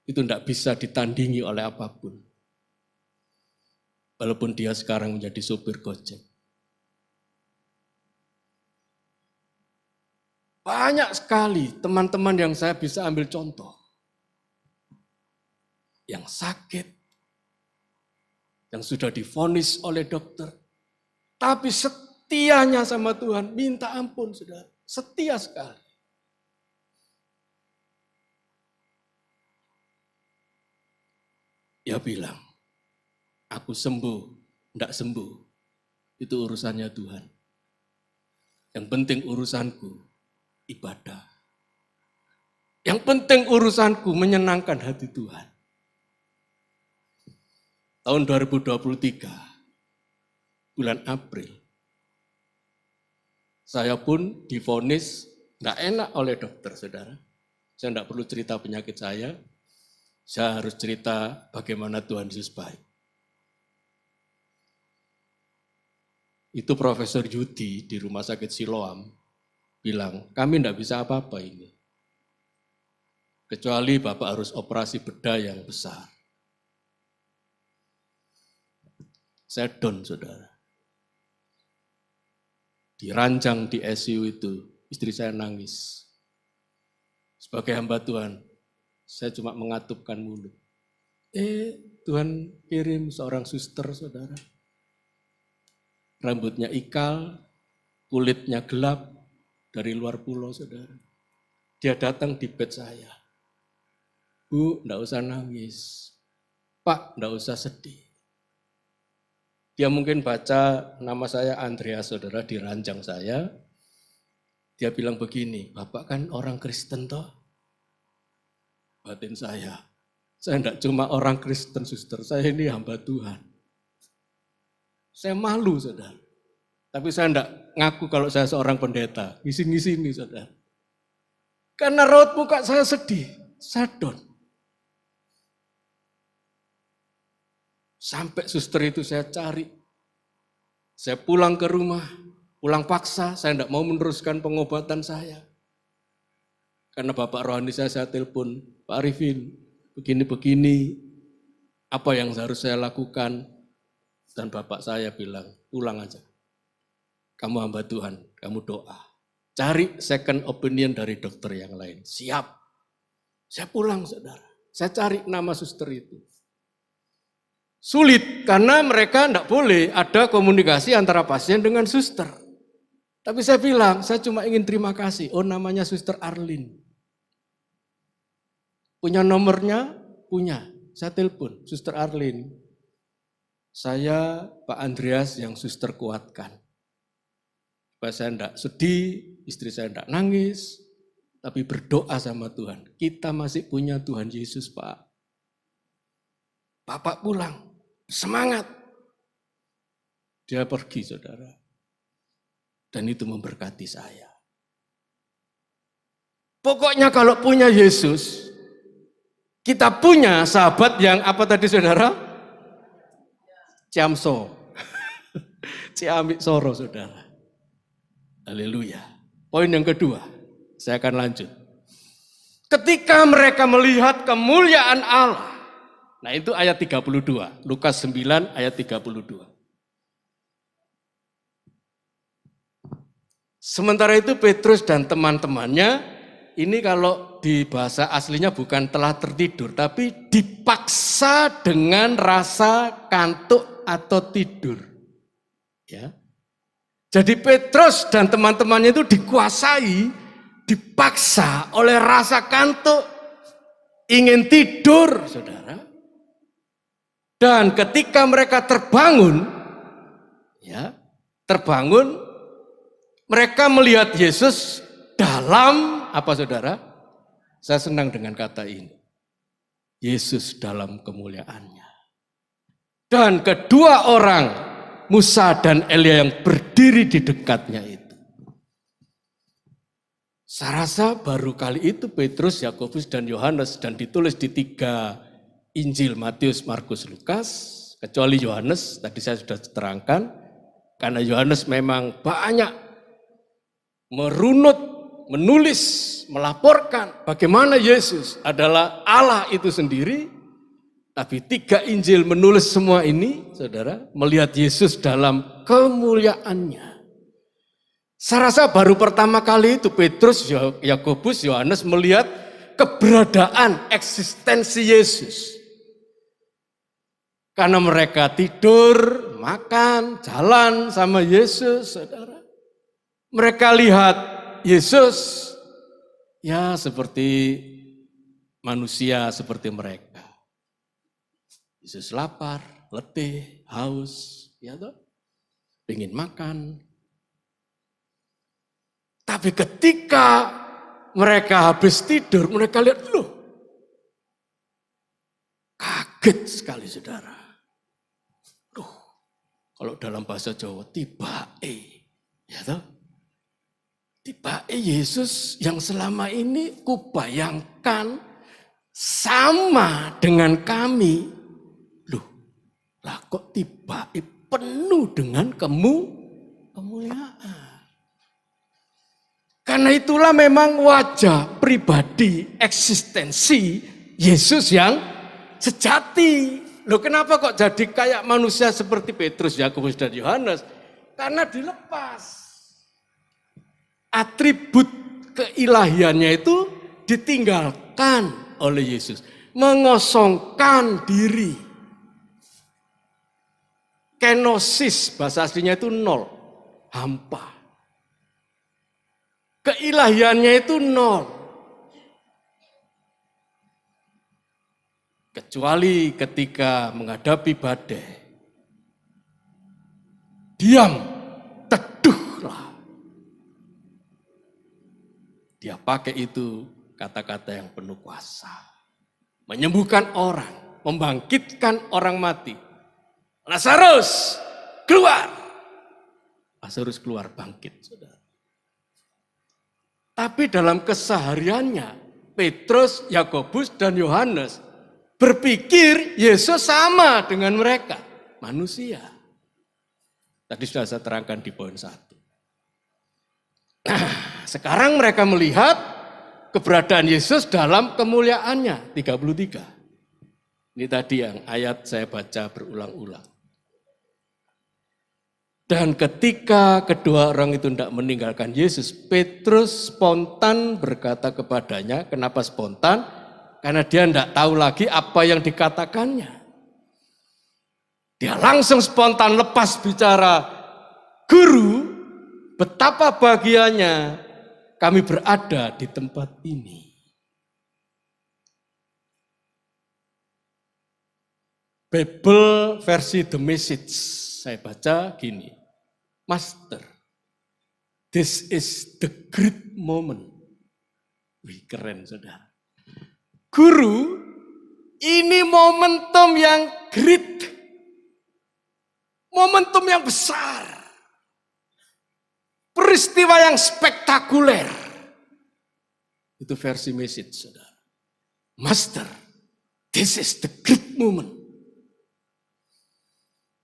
Itu tidak bisa ditandingi oleh apapun. Walaupun dia sekarang menjadi sopir Gojek. Banyak sekali teman-teman yang saya bisa ambil contoh. Yang sakit, yang sudah divonis oleh dokter. Tapi setianya sama Tuhan, minta ampun saudara. Setia sekali. Dia bilang, aku sembuh, tidak sembuh. Itu urusannya Tuhan. Yang penting urusanku, ibadah. Yang penting urusanku menyenangkan hati Tuhan. Tahun 2023, bulan April, saya pun divonis tidak enak oleh dokter, saudara. Saya tidak perlu cerita penyakit saya harus cerita bagaimana Tuhan Yesus baik. Itu Profesor Yudi di Rumah Sakit Siloam bilang, kami tidak bisa apa-apa ini. Kecuali Bapak harus operasi bedah yang besar. Saya down, saudara. Diranjang di ICU itu, istri saya nangis. Sebagai hamba Tuhan, saya cuma mengatupkan mulut. Tuhan kirim seorang suster, saudara. Rambutnya ikal, kulitnya gelap, dari luar pulau, saudara. Dia datang di bed saya. Bu, enggak usah nangis. Pak, enggak usah sedih. Dia mungkin baca nama saya Andreas, saudara, di ranjang saya. Dia bilang begini, Bapak kan orang Kristen toh? Batin saya enggak cuma orang Kristen, suster. Saya ini hamba Tuhan. Saya malu, saudara. Tapi saya enggak ngaku kalau saya seorang pendeta. Ngisi-ngisi ini, saudara. Karena raut muka saya sedih, saya down. Sampai suster itu saya cari. Saya pulang ke rumah, pulang paksa, saya tidak mau meneruskan pengobatan saya. Karena Bapak rohani saya telepon, Pak Arifin, begini-begini, apa yang harus saya lakukan? Dan Bapak saya bilang, pulang aja. Kamu hamba Tuhan, kamu doa. Cari second opinion dari dokter yang lain. Siap. Saya pulang, saudara. Saya cari nama suster itu. Sulit, karena mereka tidak boleh ada komunikasi antara pasien dengan suster. Tapi saya bilang, saya cuma ingin terima kasih. Oh, namanya Suster Arlin. Punya nomornya? Punya. Saya telepon, Suster Arlin. Saya Pak Andreas yang suster kuatkan. Supaya saya tidak sedih, istri saya tidak nangis, tapi berdoa sama Tuhan. Kita masih punya Tuhan Yesus, Pak. Bapak pulang. Semangat. Dia pergi, saudara. Dan itu memberkati saya. Pokoknya kalau punya Yesus, kita punya sahabat yang apa tadi, saudara? Ciamso. Ciamik Soro, saudara. Haleluya. Poin yang kedua, saya akan lanjut. Ketika mereka melihat kemuliaan Allah, nah itu ayat 32, Lukas 9 ayat 32. Sementara itu Petrus dan teman-temannya, ini kalau di bahasa aslinya bukan telah tertidur, tapi dipaksa dengan rasa kantuk atau tidur. Ya. Jadi Petrus dan teman-temannya itu dikuasai, dipaksa oleh rasa kantuk, ingin tidur, saudara. Dan ketika mereka terbangun, mereka melihat Yesus dalam, apa saudara? Saya senang dengan kata ini. Yesus dalam kemuliaannya. Dan kedua orang, Musa dan Elia yang berdiri di dekatnya itu. Saya rasa baru kali itu Petrus, Yakobus, dan Yohanes, dan ditulis di 3 Injil Matius, Markus, Lukas, kecuali Yohanes, tadi saya sudah terangkan, karena Yohanes memang banyak merunut, menulis, melaporkan bagaimana Yesus adalah Allah itu sendiri, tapi 3 Injil menulis semua ini, saudara, melihat Yesus dalam kemuliaannya. Saya rasa baru pertama kali itu Petrus, Yakobus, Yohanes melihat keberadaan eksistensi Yesus. Karena mereka tidur, makan, jalan sama Yesus, saudara. Mereka lihat Yesus, ya seperti manusia seperti mereka. Yesus lapar, letih, haus, ya toh, ingin makan. Tapi ketika mereka habis tidur, mereka lihat, loh, kaget sekali, saudara. Kalau dalam bahasa Jawa, tibae, ya toh? Tibae Yesus yang selama ini kubayangkan sama dengan kami. Loh, lah kok tibae penuh dengan kemuliaan. Karena itulah memang wajah pribadi eksistensi Yesus yang sejati. Loh kenapa kok jadi kayak manusia seperti Petrus, Yakobus, dan Yohanes? Karena dilepas. Atribut keilahiannya itu ditinggalkan oleh Yesus. Mengosongkan diri. Kenosis, bahasa aslinya itu 0. Hampa. Keilahiannya itu 0. Kecuali ketika menghadapi badai. diam, teduhlah. Dia pakai itu kata-kata yang penuh kuasa. Menyembuhkan orang, membangkitkan orang mati. Lazarus, keluar. Lazarus keluar bangkit, saudara. Tapi dalam kesehariannya, Petrus, Yakobus, dan Yohanes berpikir Yesus sama dengan mereka, manusia. Tadi sudah saya terangkan di poin 1. Nah, sekarang mereka melihat keberadaan Yesus dalam kemuliaannya, 33. Ini tadi yang ayat saya baca berulang-ulang. Dan ketika kedua orang itu tidak meninggalkan Yesus, Petrus spontan berkata kepadanya. Kenapa spontan? Karena dia tidak tahu lagi apa yang dikatakannya. Dia langsung spontan lepas bicara, Guru, betapa bahagianya kami berada di tempat ini. Bible versi The Message, saya baca gini, Master, this is the great moment. Wih, keren saudara. Guru, ini momentum yang great. Momentum yang besar. Peristiwa yang spektakuler. Itu versi Message, saudara. Master, this is the great moment.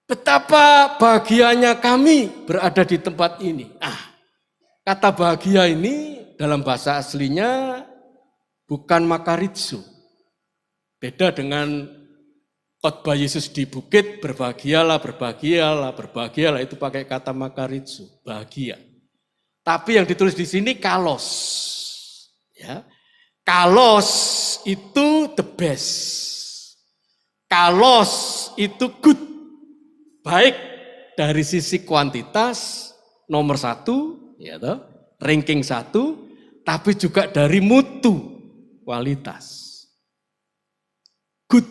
Betapa bahagianya kami berada di tempat ini. Kata bahagia ini dalam bahasa aslinya bukan makarizo. Beda dengan khotbah Yesus di bukit, berbahagialah, berbahagialah, berbahagialah, itu pakai kata makarizo, bahagia. Tapi yang ditulis di sini kalos. Ya. Kalos itu the best. Kalos itu good. Baik dari sisi kuantitas nomor 1, ya toh, ranking 1, tapi juga dari mutu, kualitas. Good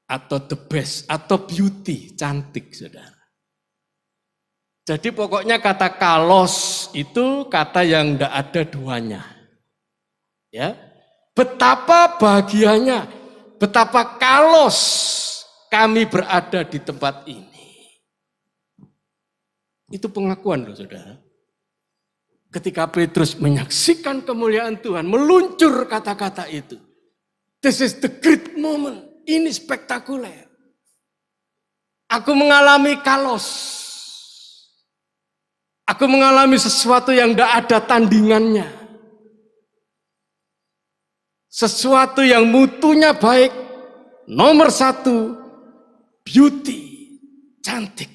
atau the best atau beauty, cantik saudara. Jadi pokoknya kata kalos itu kata yang tidak ada duanya. Ya, betapa bahagianya, betapa kalos kami berada di tempat ini. Itu pengakuan loh saudara. Ketika Petrus menyaksikan kemuliaan Tuhan, meluncur kata-kata itu. This is the great moment. Ini spektakuler. Aku mengalami kalos. Aku mengalami sesuatu yang tidak ada tandingannya. Sesuatu yang mutunya baik. Nomor 1. Beauty, cantik.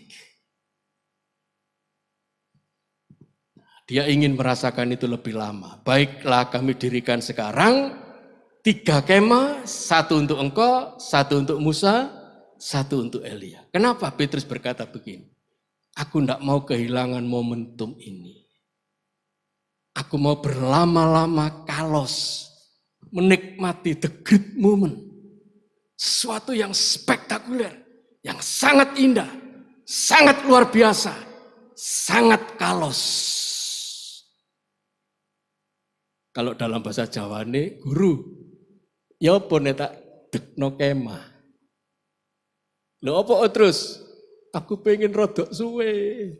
Dia ingin merasakan itu lebih lama. Baiklah kami dirikan sekarang 3 kemah, 1 untuk engkau, 1 untuk Musa, 1 untuk Elia. Kenapa Petrus berkata begini? Aku tidak mau kehilangan momentum ini. Aku mau berlama-lama kalos, menikmati the great moment. Sesuatu yang spektakuler. Yang sangat indah, sangat luar biasa, sangat kalos. Kalau dalam bahasa Jawa ini, guru, ya apa nek tak dekno kemah. Lho apa terus? Aku pengen rodok suwe.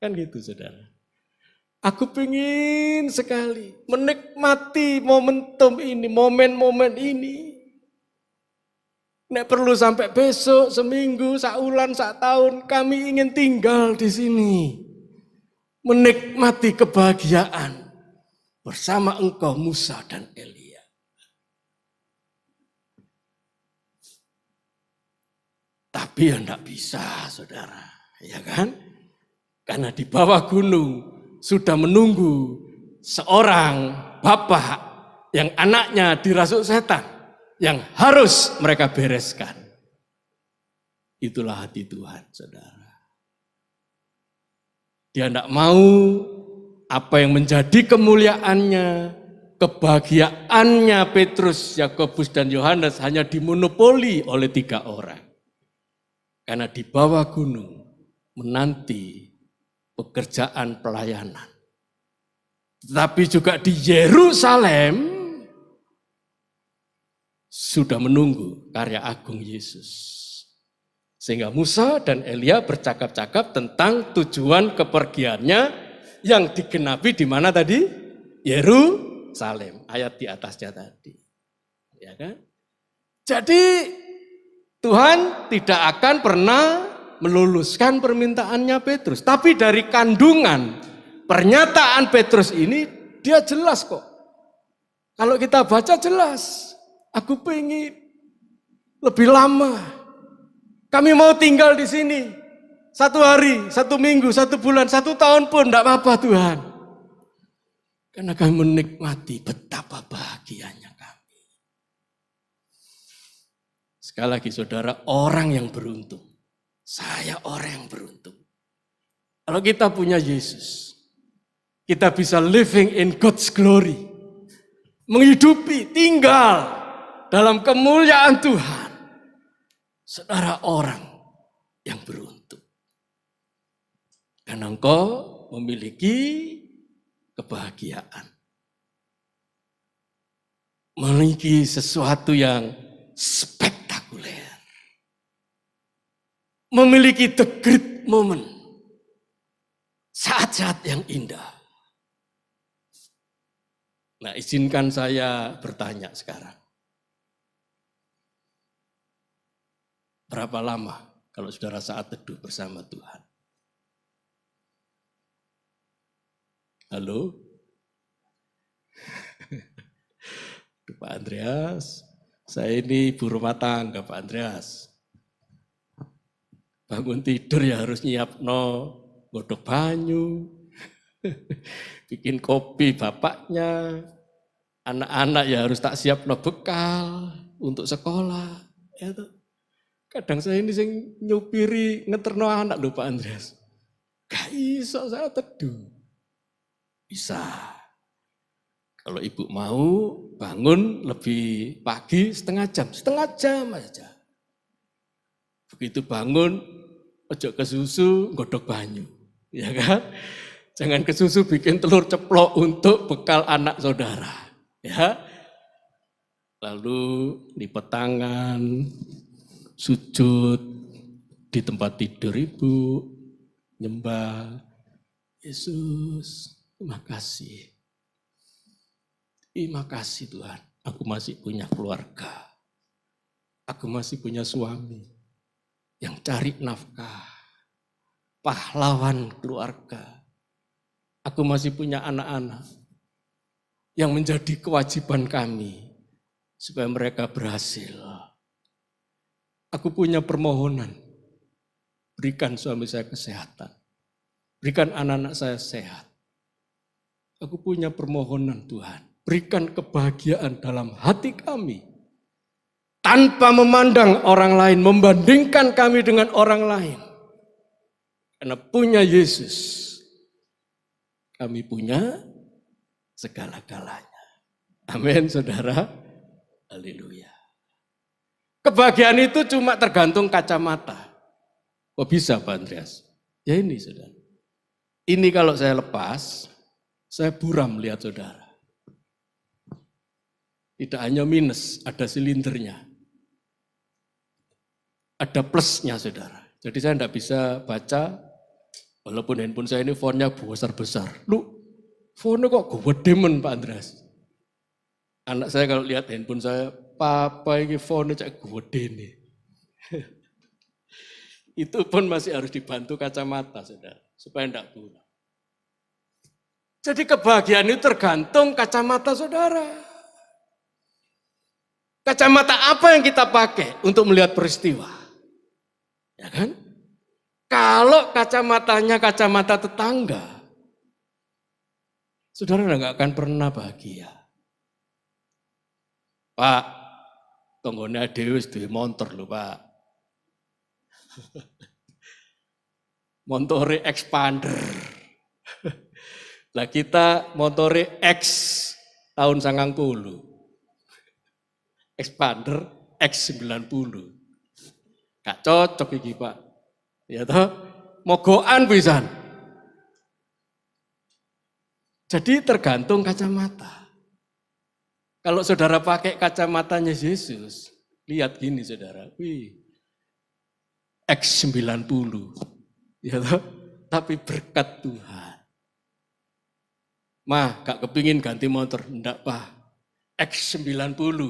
Kan gitu saudara. Aku pengen sekali menikmati momentum ini, momen-momen ini. Nek perlu sampai besok, seminggu, saulan, tahun, kami ingin tinggal di sini. Menikmati kebahagiaan bersama engkau Musa dan Elia. Tapi ya enggak bisa saudara, ya kan? Karena di bawah gunung sudah menunggu seorang bapak yang anaknya dirasuk setan. Yang harus mereka bereskan. Itulah hati Tuhan, saudara. Dia tidak mau apa yang menjadi kemuliaannya, kebahagiaannya Petrus, Yakobus, dan Yohanes hanya dimonopoli oleh 3 orang. Karena di bawah gunung menanti pekerjaan pelayanan. Tetapi juga di Yerusalem sudah menunggu karya agung Yesus. Sehingga Musa dan Elia bercakap-cakap tentang tujuan kepergiannya yang digenapi di mana tadi? Yerusalem. Ayat di atasnya tadi. Ya kan? Jadi Tuhan tidak akan pernah meluluskan permintaannya Petrus. Tapi dari kandungan pernyataan Petrus ini dia jelas kok. Kalau kita baca jelas. Aku pengen lebih lama. Kami mau tinggal di sini 1 hari, 1 minggu, 1 bulan, 1 tahun pun tidak apa-apa Tuhan. Karena kami menikmati betapa bahagianya kami. Sekali lagi saudara, orang yang beruntung. Saya orang yang beruntung. Kalau kita punya Yesus, kita bisa living in God's glory. Menghidupi, tinggal dalam kemuliaan Tuhan. Saudara orang yang beruntung. Karena engkau memiliki kebahagiaan. Memiliki sesuatu yang spektakuler. Memiliki the great moment. Saat-saat yang indah. Nah, izinkan saya bertanya sekarang. Berapa lama kalau saudara saat teduh bersama Tuhan? Halo? Pak Andreas, saya ini ibu rumah tangga Pak Andreas. Bangun tidur ya harus nyiapno godok banyu, bikin kopi bapaknya, anak-anak ya harus tak siapno bekal untuk sekolah. Ya toh. Kadang saya ini sing nyupiri ngeterno anak lho Pak Andreas. Gak iso saya teduh. Bisa. Kalau ibu mau bangun lebih pagi setengah jam aja. Begitu bangun, ojo ke susu, godok banyu. Ya kan? Jangan ke susu bikin telur ceplok untuk bekal anak saudara. Ya. Lalu lipet tangan, sujud di tempat tidur ibu, nyembah, Yesus, terima kasih. Terima kasih Tuhan, aku masih punya keluarga. Aku masih punya suami yang cari nafkah, pahlawan keluarga. Aku masih punya anak-anak yang menjadi kewajiban kami supaya mereka berhasil. Aku punya permohonan, berikan suami saya kesehatan, berikan anak-anak saya sehat. Aku punya permohonan Tuhan, berikan kebahagiaan dalam hati kami. Tanpa memandang orang lain, membandingkan kami dengan orang lain. Karena punya Yesus, kami punya segala-galanya. Amin saudara, haleluya. Kebahagiaan itu cuma tergantung kacamata. Kok bisa Pak Andreas? Ya ini saudara. Ini kalau saya lepas, saya buram lihat saudara. Tidak hanya minus, ada silindernya. Ada plusnya saudara. Jadi saya tidak bisa baca, walaupun handphone saya ini fontnya besar-besar. Lu, fontnya kok gede men Pak Andreas? Anak saya kalau lihat handphone saya, Papa ini fontnya cak gede nih. Itu pun masih harus dibantu kacamata saudara, supaya tidak buram. Jadi kebahagiaan itu tergantung kacamata saudara. Kacamata apa yang kita pakai untuk melihat peristiwa? Ya kan? Kalau kacamatanya kacamata tetangga, saudara nggak akan pernah bahagia. Pak, tonggone dhewe wis duwe motor lho, Pak. Montore expander. Lah kita motore X tahun 90. Expander X90. Gak cocok iki, Pak. Ya toh? mogokan pisan. Jadi tergantung kacamata. Kalau saudara pakai kacamatanya Yesus, lihat gini saudara, wih, X90, ya toh? Tapi berkat Tuhan. Mah, gak kepingin ganti motor, enggak Pak, X90,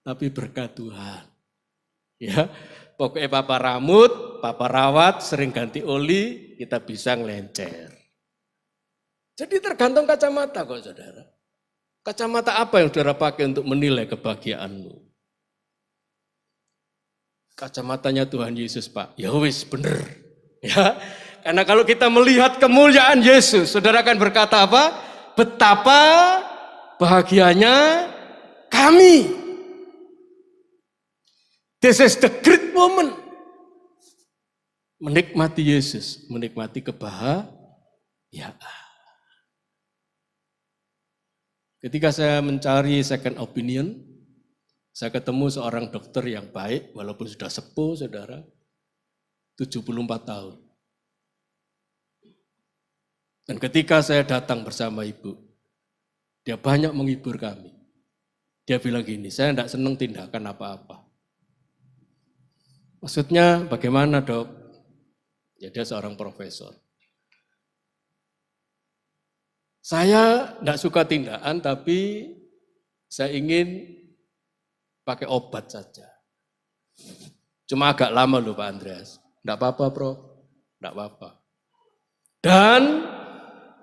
tapi berkat Tuhan. Ya, pokoknya papa rambut, papa rawat, sering ganti oli, kita bisa ngelencer. Jadi tergantung kacamata kok saudara. Kacamata apa yang saudara pakai untuk menilai kebahagiaanmu? Kacamatanya Tuhan Yesus Pak, ya wis bener. Ya, karena kalau kita melihat kemuliaan Yesus, saudara akan berkata apa? Betapa bahagianya kami. This is the great moment. Menikmati Yesus, menikmati kebahagiaan. Ketika saya mencari second opinion, saya ketemu seorang dokter yang baik, walaupun sudah sepuh, saudara, 74 tahun. Dan ketika saya datang bersama ibu, dia banyak menghibur kami. Dia bilang gini, saya tidak senang tindakan apa-apa. Maksudnya bagaimana dok? Ya dia seorang profesor. Saya tidak suka tindakan, tapi saya ingin pakai obat saja. Cuma agak lama loh Pak Andreas. Tidak apa-apa Prof, tidak apa-apa. Dan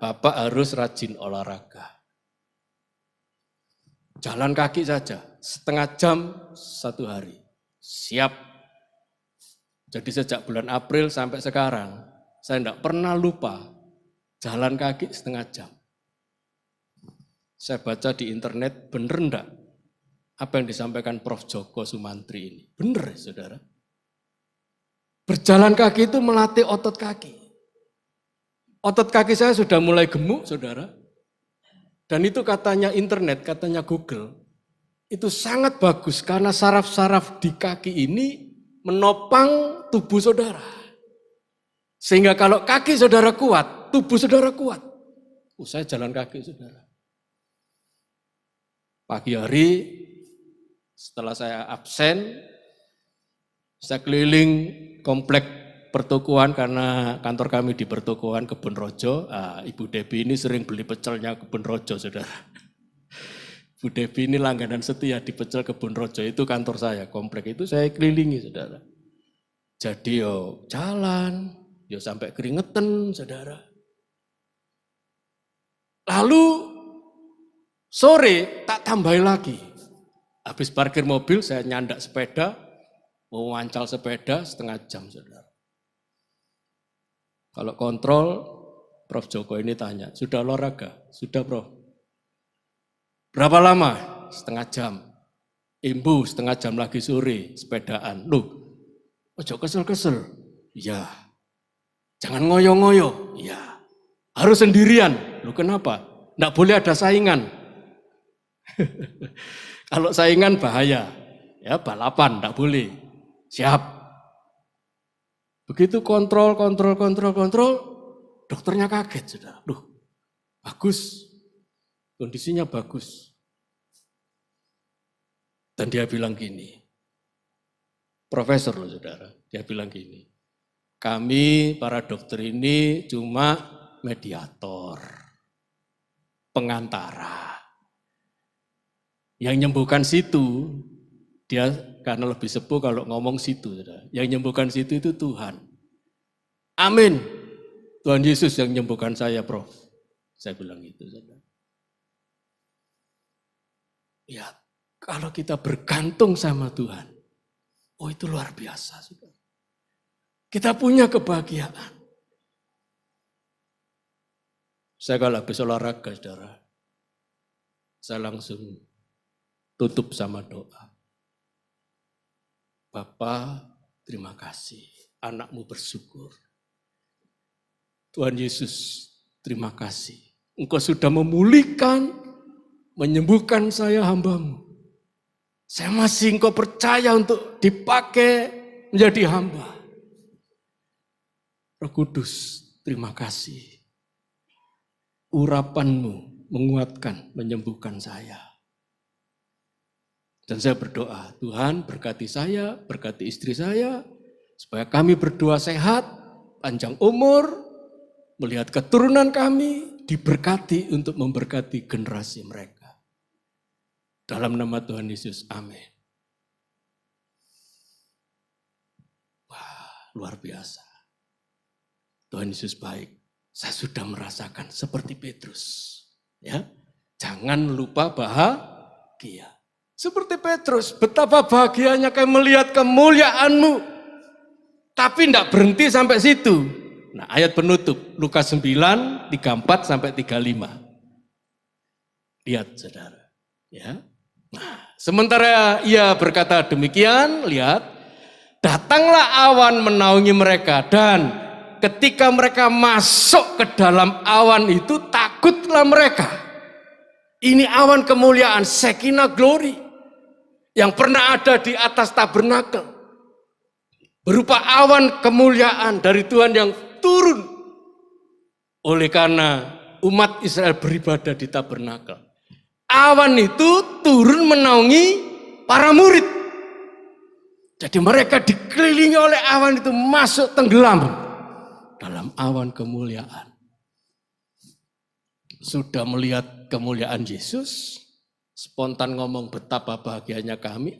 Bapak harus rajin olahraga. Jalan kaki saja, setengah jam 1 hari. Siap. Jadi sejak bulan April sampai sekarang, saya tidak pernah lupa jalan kaki setengah jam. Saya baca di internet, bener enggak apa yang disampaikan Prof. Joko Sumantri ini? Bener saudara. Berjalan kaki itu melatih otot kaki. Otot kaki saya sudah mulai gemuk saudara. Dan itu katanya internet, katanya Google. Itu sangat bagus karena saraf-saraf di kaki ini menopang tubuh saudara. Sehingga kalau kaki saudara kuat, tubuh saudara kuat. Saya jalan kaki saudara. Pagi hari setelah saya absen, saya keliling komplek pertokoan karena kantor kami di pertokoan Kebun Rojo. Ibu Debi ini sering beli pecelnya Kebun Rojo, saudara. Ibu Debi ini langganan setia di pecel Kebun Rojo, itu kantor saya, komplek itu saya kelilingi, saudara. Jadi yo jalan, yo sampai keringetan, saudara. Lalu sore tak tambahin lagi. Habis parkir mobil saya nyandak sepeda, mau wancal sepeda setengah jam saudara. Kalau kontrol, Prof. Joko ini tanya, sudah olahraga? Sudah Prof. Berapa lama? Setengah jam. Imbu setengah jam lagi sore, sepedaan. Loh, ojo kesel-kesel. Iya. Jangan ngoyo-ngoyo. Iya. Harus sendirian. Loh kenapa? Nggak boleh ada saingan. Kalau saingan bahaya, ya balapan enggak boleh. Siap. Begitu kontrol, dokternya kaget sudah. Loh, bagus, kondisinya bagus. Dan dia bilang gini, profesor loh saudara, dia bilang gini, kami para dokter ini cuma mediator, pengantara. Yang nyembuhkan situ, dia karena lebih sepuh kalau ngomong situ. Yang nyembuhkan situ itu Tuhan. Amin. Tuhan Yesus yang nyembuhkan saya, Prof. Saya bilang gitu. Ya, kalau kita bergantung sama Tuhan, oh itu luar biasa. Kita punya kebahagiaan. Saya kalau habis olahraga, saudara, saya langsung tutup sama doa. Bapa, terima kasih. Anakmu bersyukur. Tuhan Yesus, terima kasih. Engkau sudah memulihkan, menyembuhkan saya hambamu. Saya masih engkau percaya untuk dipakai menjadi hamba. Roh Kudus, terima kasih. Urapan-Mu menguatkan, menyembuhkan saya. Dan saya berdoa, Tuhan berkati saya, berkati istri saya, supaya kami berdua sehat, panjang umur, melihat keturunan kami, diberkati untuk memberkati generasi mereka. Dalam nama Tuhan Yesus, amin. Wah, luar biasa. Tuhan Yesus baik. Saya sudah merasakan seperti Petrus. Ya, jangan lupa bahagia. Seperti Petrus, betapa bahagianya kami melihat kemuliaan-Mu. Tapi tidak berhenti sampai situ. Nah, ayat penutup Lukas 9, 34 sampai 35. Lihat saudara. Ya. Nah, sementara ia berkata demikian, lihat, datanglah awan menaungi mereka dan ketika mereka masuk ke dalam awan itu, takutlah mereka. Ini awan kemuliaan, Shekinah glory, yang pernah ada di atas tabernakel. Berupa awan kemuliaan dari Tuhan yang turun. Oleh karena umat Israel beribadah di tabernakel. Awan itu turun menaungi para murid. Jadi mereka dikelilingi oleh awan itu, masuk tenggelam dalam awan kemuliaan. Sudah melihat kemuliaan Yesus, spontan ngomong betapa bahagianya kami,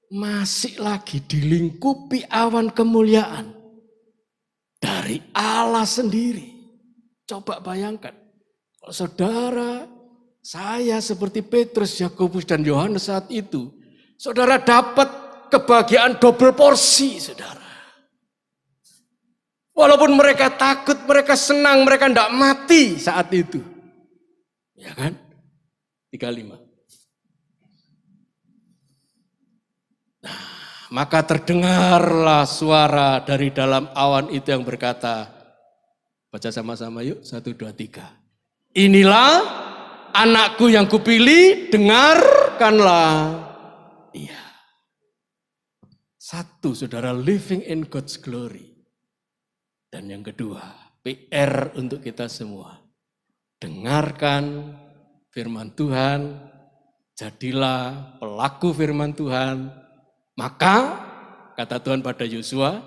masih lagi dilingkupi awan kemuliaan dari Allah sendiri. Coba bayangkan, kalau saudara, saya seperti Petrus, Yakobus dan Yohanes saat itu, saudara dapat kebahagiaan double porsi, saudara. Walaupun mereka takut, mereka senang, mereka tidak mati saat itu. Ya kan? 35. Nah, maka terdengarlah suara dari dalam awan itu yang berkata, baca sama-sama yuk, 1, 2, 3. Inilah anakku yang kupilih, dengarkanlah dia. Satu, saudara, living in God's glory. Dan yang kedua, PR untuk kita semua. Dengarkan firman Tuhan, jadilah pelaku firman Tuhan. Maka, kata Tuhan pada Yosua,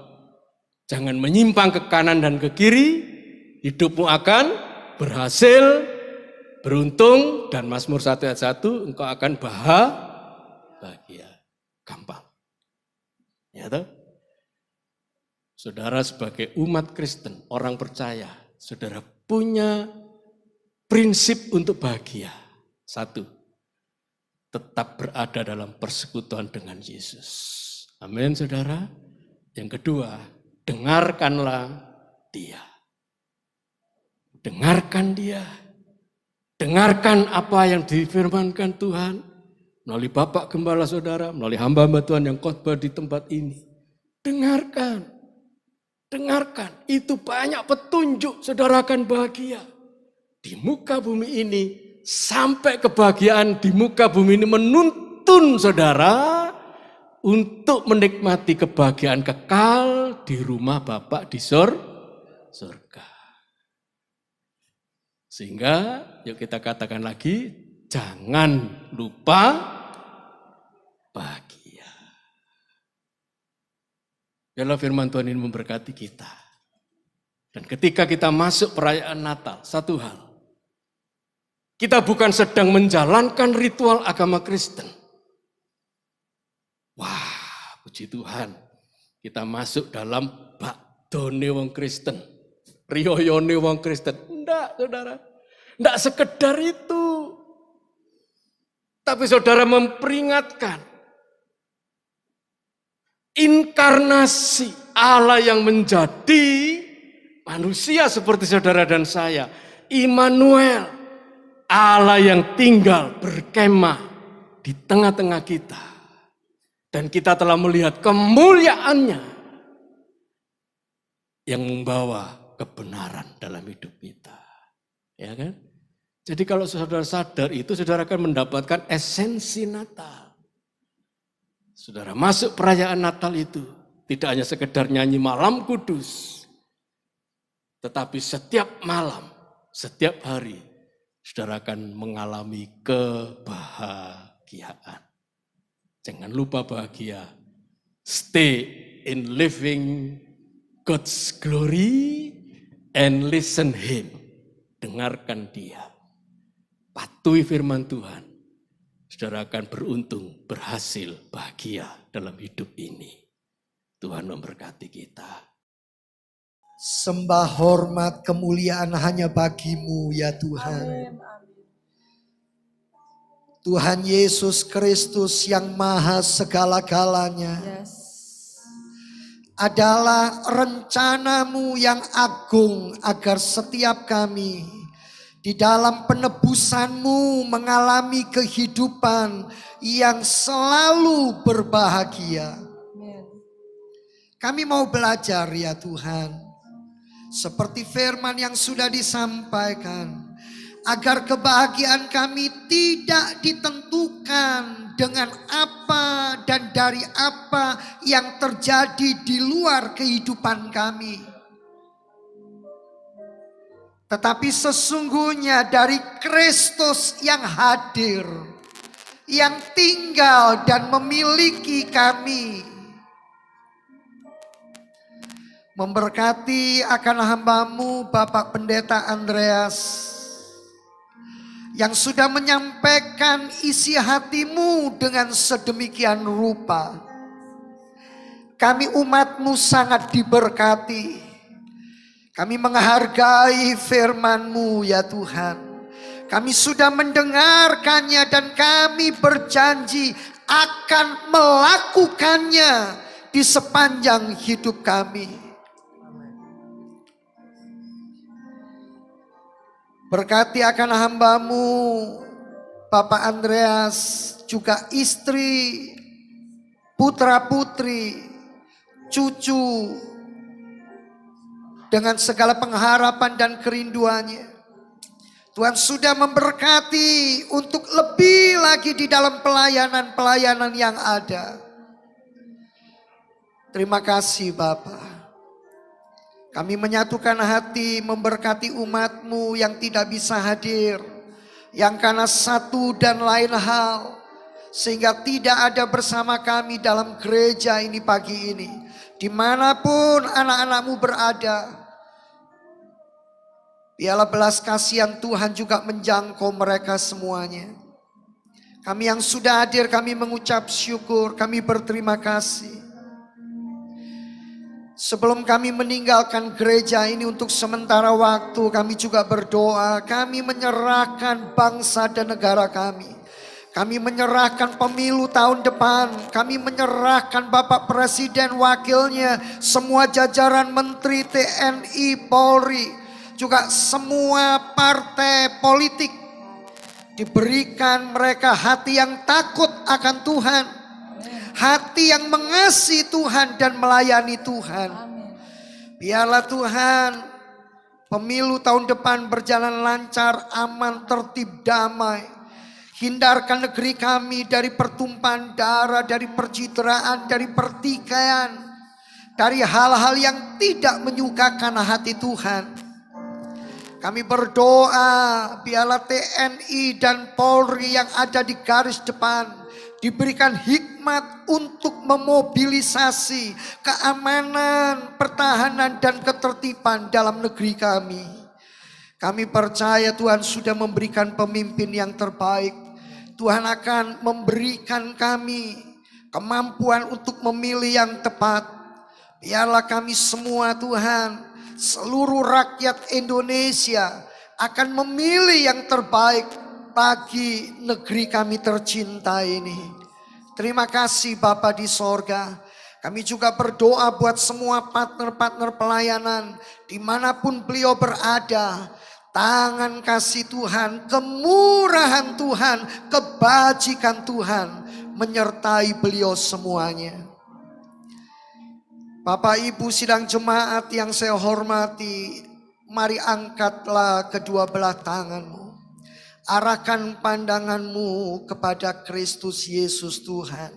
jangan menyimpang ke kanan dan ke kiri, hidupmu akan berhasil, beruntung, dan Mazmur 1 ayat 1, engkau akan bahagia. Gampang. Ya toh? Saudara sebagai umat Kristen, orang percaya, saudara punya prinsip untuk bahagia. 1, tetap berada dalam persekutuan dengan Yesus. Amin, saudara. Yang kedua, dengarkanlah dia. Dengarkan dia. Dengarkan apa yang difirmankan Tuhan melalui Bapak Gembala saudara, melalui hamba-hamba Tuhan yang khotbah di tempat ini. Dengarkan. Dengarkan, itu banyak petunjuk, saudara akan bahagia. Di muka bumi ini, sampai kebahagiaan di muka bumi ini menuntun saudara untuk menikmati kebahagiaan kekal di rumah Bapa di surga. Sehingga, yuk kita katakan lagi, jangan lupa bahagia. Biarlah firman Tuhan ini memberkati kita. Dan ketika kita masuk perayaan Natal, satu hal. Kita bukan sedang menjalankan ritual agama Kristen. Wah, puji Tuhan. Kita masuk dalam bakdone wong Kristen. Riyoyone wong Kristen. Enggak, saudara. Enggak sekedar itu. Tapi saudara memperingatkan. Inkarnasi Allah yang menjadi manusia seperti saudara dan saya. Immanuel, Allah yang tinggal berkemah di tengah-tengah kita. Dan kita telah melihat kemuliaannya yang membawa kebenaran dalam hidup kita. Ya kan? Jadi kalau saudara sadar itu, saudara akan mendapatkan esensi Natal. Saudara masuk perayaan Natal itu tidak hanya sekedar nyanyi malam kudus, Tetapi setiap malam, setiap hari, saudara akan mengalami kebahagiaan. Jangan lupa bahagia. Stay in living God's glory and listen Him. Dengarkan Dia. Patuhi firman Tuhan. Saudara akan beruntung, berhasil, bahagia dalam hidup ini. Tuhan memberkati kita. Sembah, hormat, kemuliaan hanya bagi-Mu ya Tuhan. Tuhan Yesus Kristus yang maha segala-galanya. Adalah rencana-Mu yang agung agar setiap kami di dalam penebusan-Mu mengalami kehidupan yang selalu berbahagia. Kami mau belajar ya Tuhan. Seperti firman yang sudah disampaikan, agar kebahagiaan kami tidak ditentukan dengan apa dan dari apa yang terjadi di luar kehidupan kami. Tetapi sesungguhnya dari Kristus yang hadir, yang tinggal dan memiliki kami. Memberkati akan hamba-Mu Bapak Pendeta Andreas yang sudah menyampaikan isi hati-Mu dengan sedemikian rupa. Kami umat-Mu sangat diberkati. Kami menghargai firman-Mu ya Tuhan. Kami sudah mendengarkannya dan kami berjanji akan melakukannya di sepanjang hidup kami. Berkati akan hamba-Mu Bapak Andreas, juga istri, putra-putri, cucu, dengan segala pengharapan dan kerinduannya. Tuhan sudah memberkati untuk lebih lagi di dalam pelayanan-pelayanan yang ada. Terima kasih Bapak. Kami menyatukan hati memberkati umat-Mu yang tidak bisa hadir. Yang karena satu dan lain hal. Sehingga tidak ada bersama kami dalam gereja ini pagi ini. Dimanapun anak-anak-Mu berada. Biarlah belas kasihan Tuhan juga menjangkau mereka semuanya. Kami yang sudah hadir kami mengucap syukur. Kami berterima kasih. Sebelum kami meninggalkan gereja ini untuk sementara waktu, kami juga berdoa. Kami menyerahkan bangsa dan negara kami. Kami menyerahkan pemilu tahun depan. Kami menyerahkan Bapak Presiden, wakilnya, semua jajaran Menteri TNI, Polri, juga semua partai politik. Diberikan mereka hati yang takut akan Tuhan. Hati yang mengasihi Tuhan dan melayani Tuhan. Biarlah Tuhan pemilu tahun depan berjalan lancar, aman, tertib, damai. Hindarkan negeri kami dari pertumpahan darah, dari percitraan, dari pertikaian. Dari hal-hal yang tidak menyukakan hati Tuhan. Kami berdoa biarlah TNI dan Polri yang ada di garis depan diberikan hikmat untuk memobilisasi keamanan, pertahanan, dan ketertiban dalam negeri kami. Kami percaya Tuhan sudah memberikan pemimpin yang terbaik. Tuhan akan memberikan kami kemampuan untuk memilih yang tepat. Biarlah kami semua Tuhan, seluruh rakyat Indonesia akan memilih yang terbaik bagi negeri kami tercinta ini. Terima kasih Bapa di sorga. Kami juga berdoa buat semua partner-partner pelayanan dimanapun beliau berada. Tangan kasih Tuhan, kemurahan Tuhan, kebajikan Tuhan menyertai beliau semuanya. Bapak Ibu sidang jemaat yang saya hormati, mari angkatlah kedua belah tanganmu. Arahkan pandanganmu kepada Kristus Yesus Tuhan.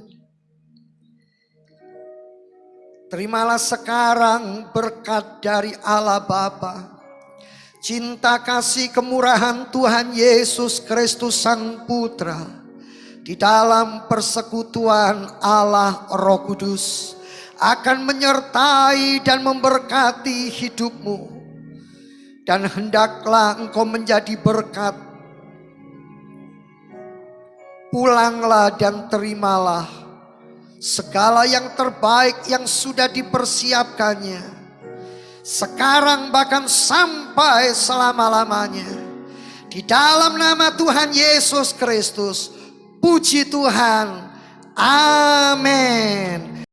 Terimalah sekarang berkat dari Allah Bapa, cinta kasih kemurahan Tuhan Yesus Kristus Sang Putra, di dalam persekutuan Allah Roh Kudus akan menyertai dan memberkati hidupmu. Dan hendaklah engkau menjadi berkat. Pulanglah dan terimalah segala yang terbaik yang sudah dipersiapkannya, sekarang bahkan sampai selama-lamanya. Di dalam nama Tuhan Yesus Kristus, puji Tuhan. Amin.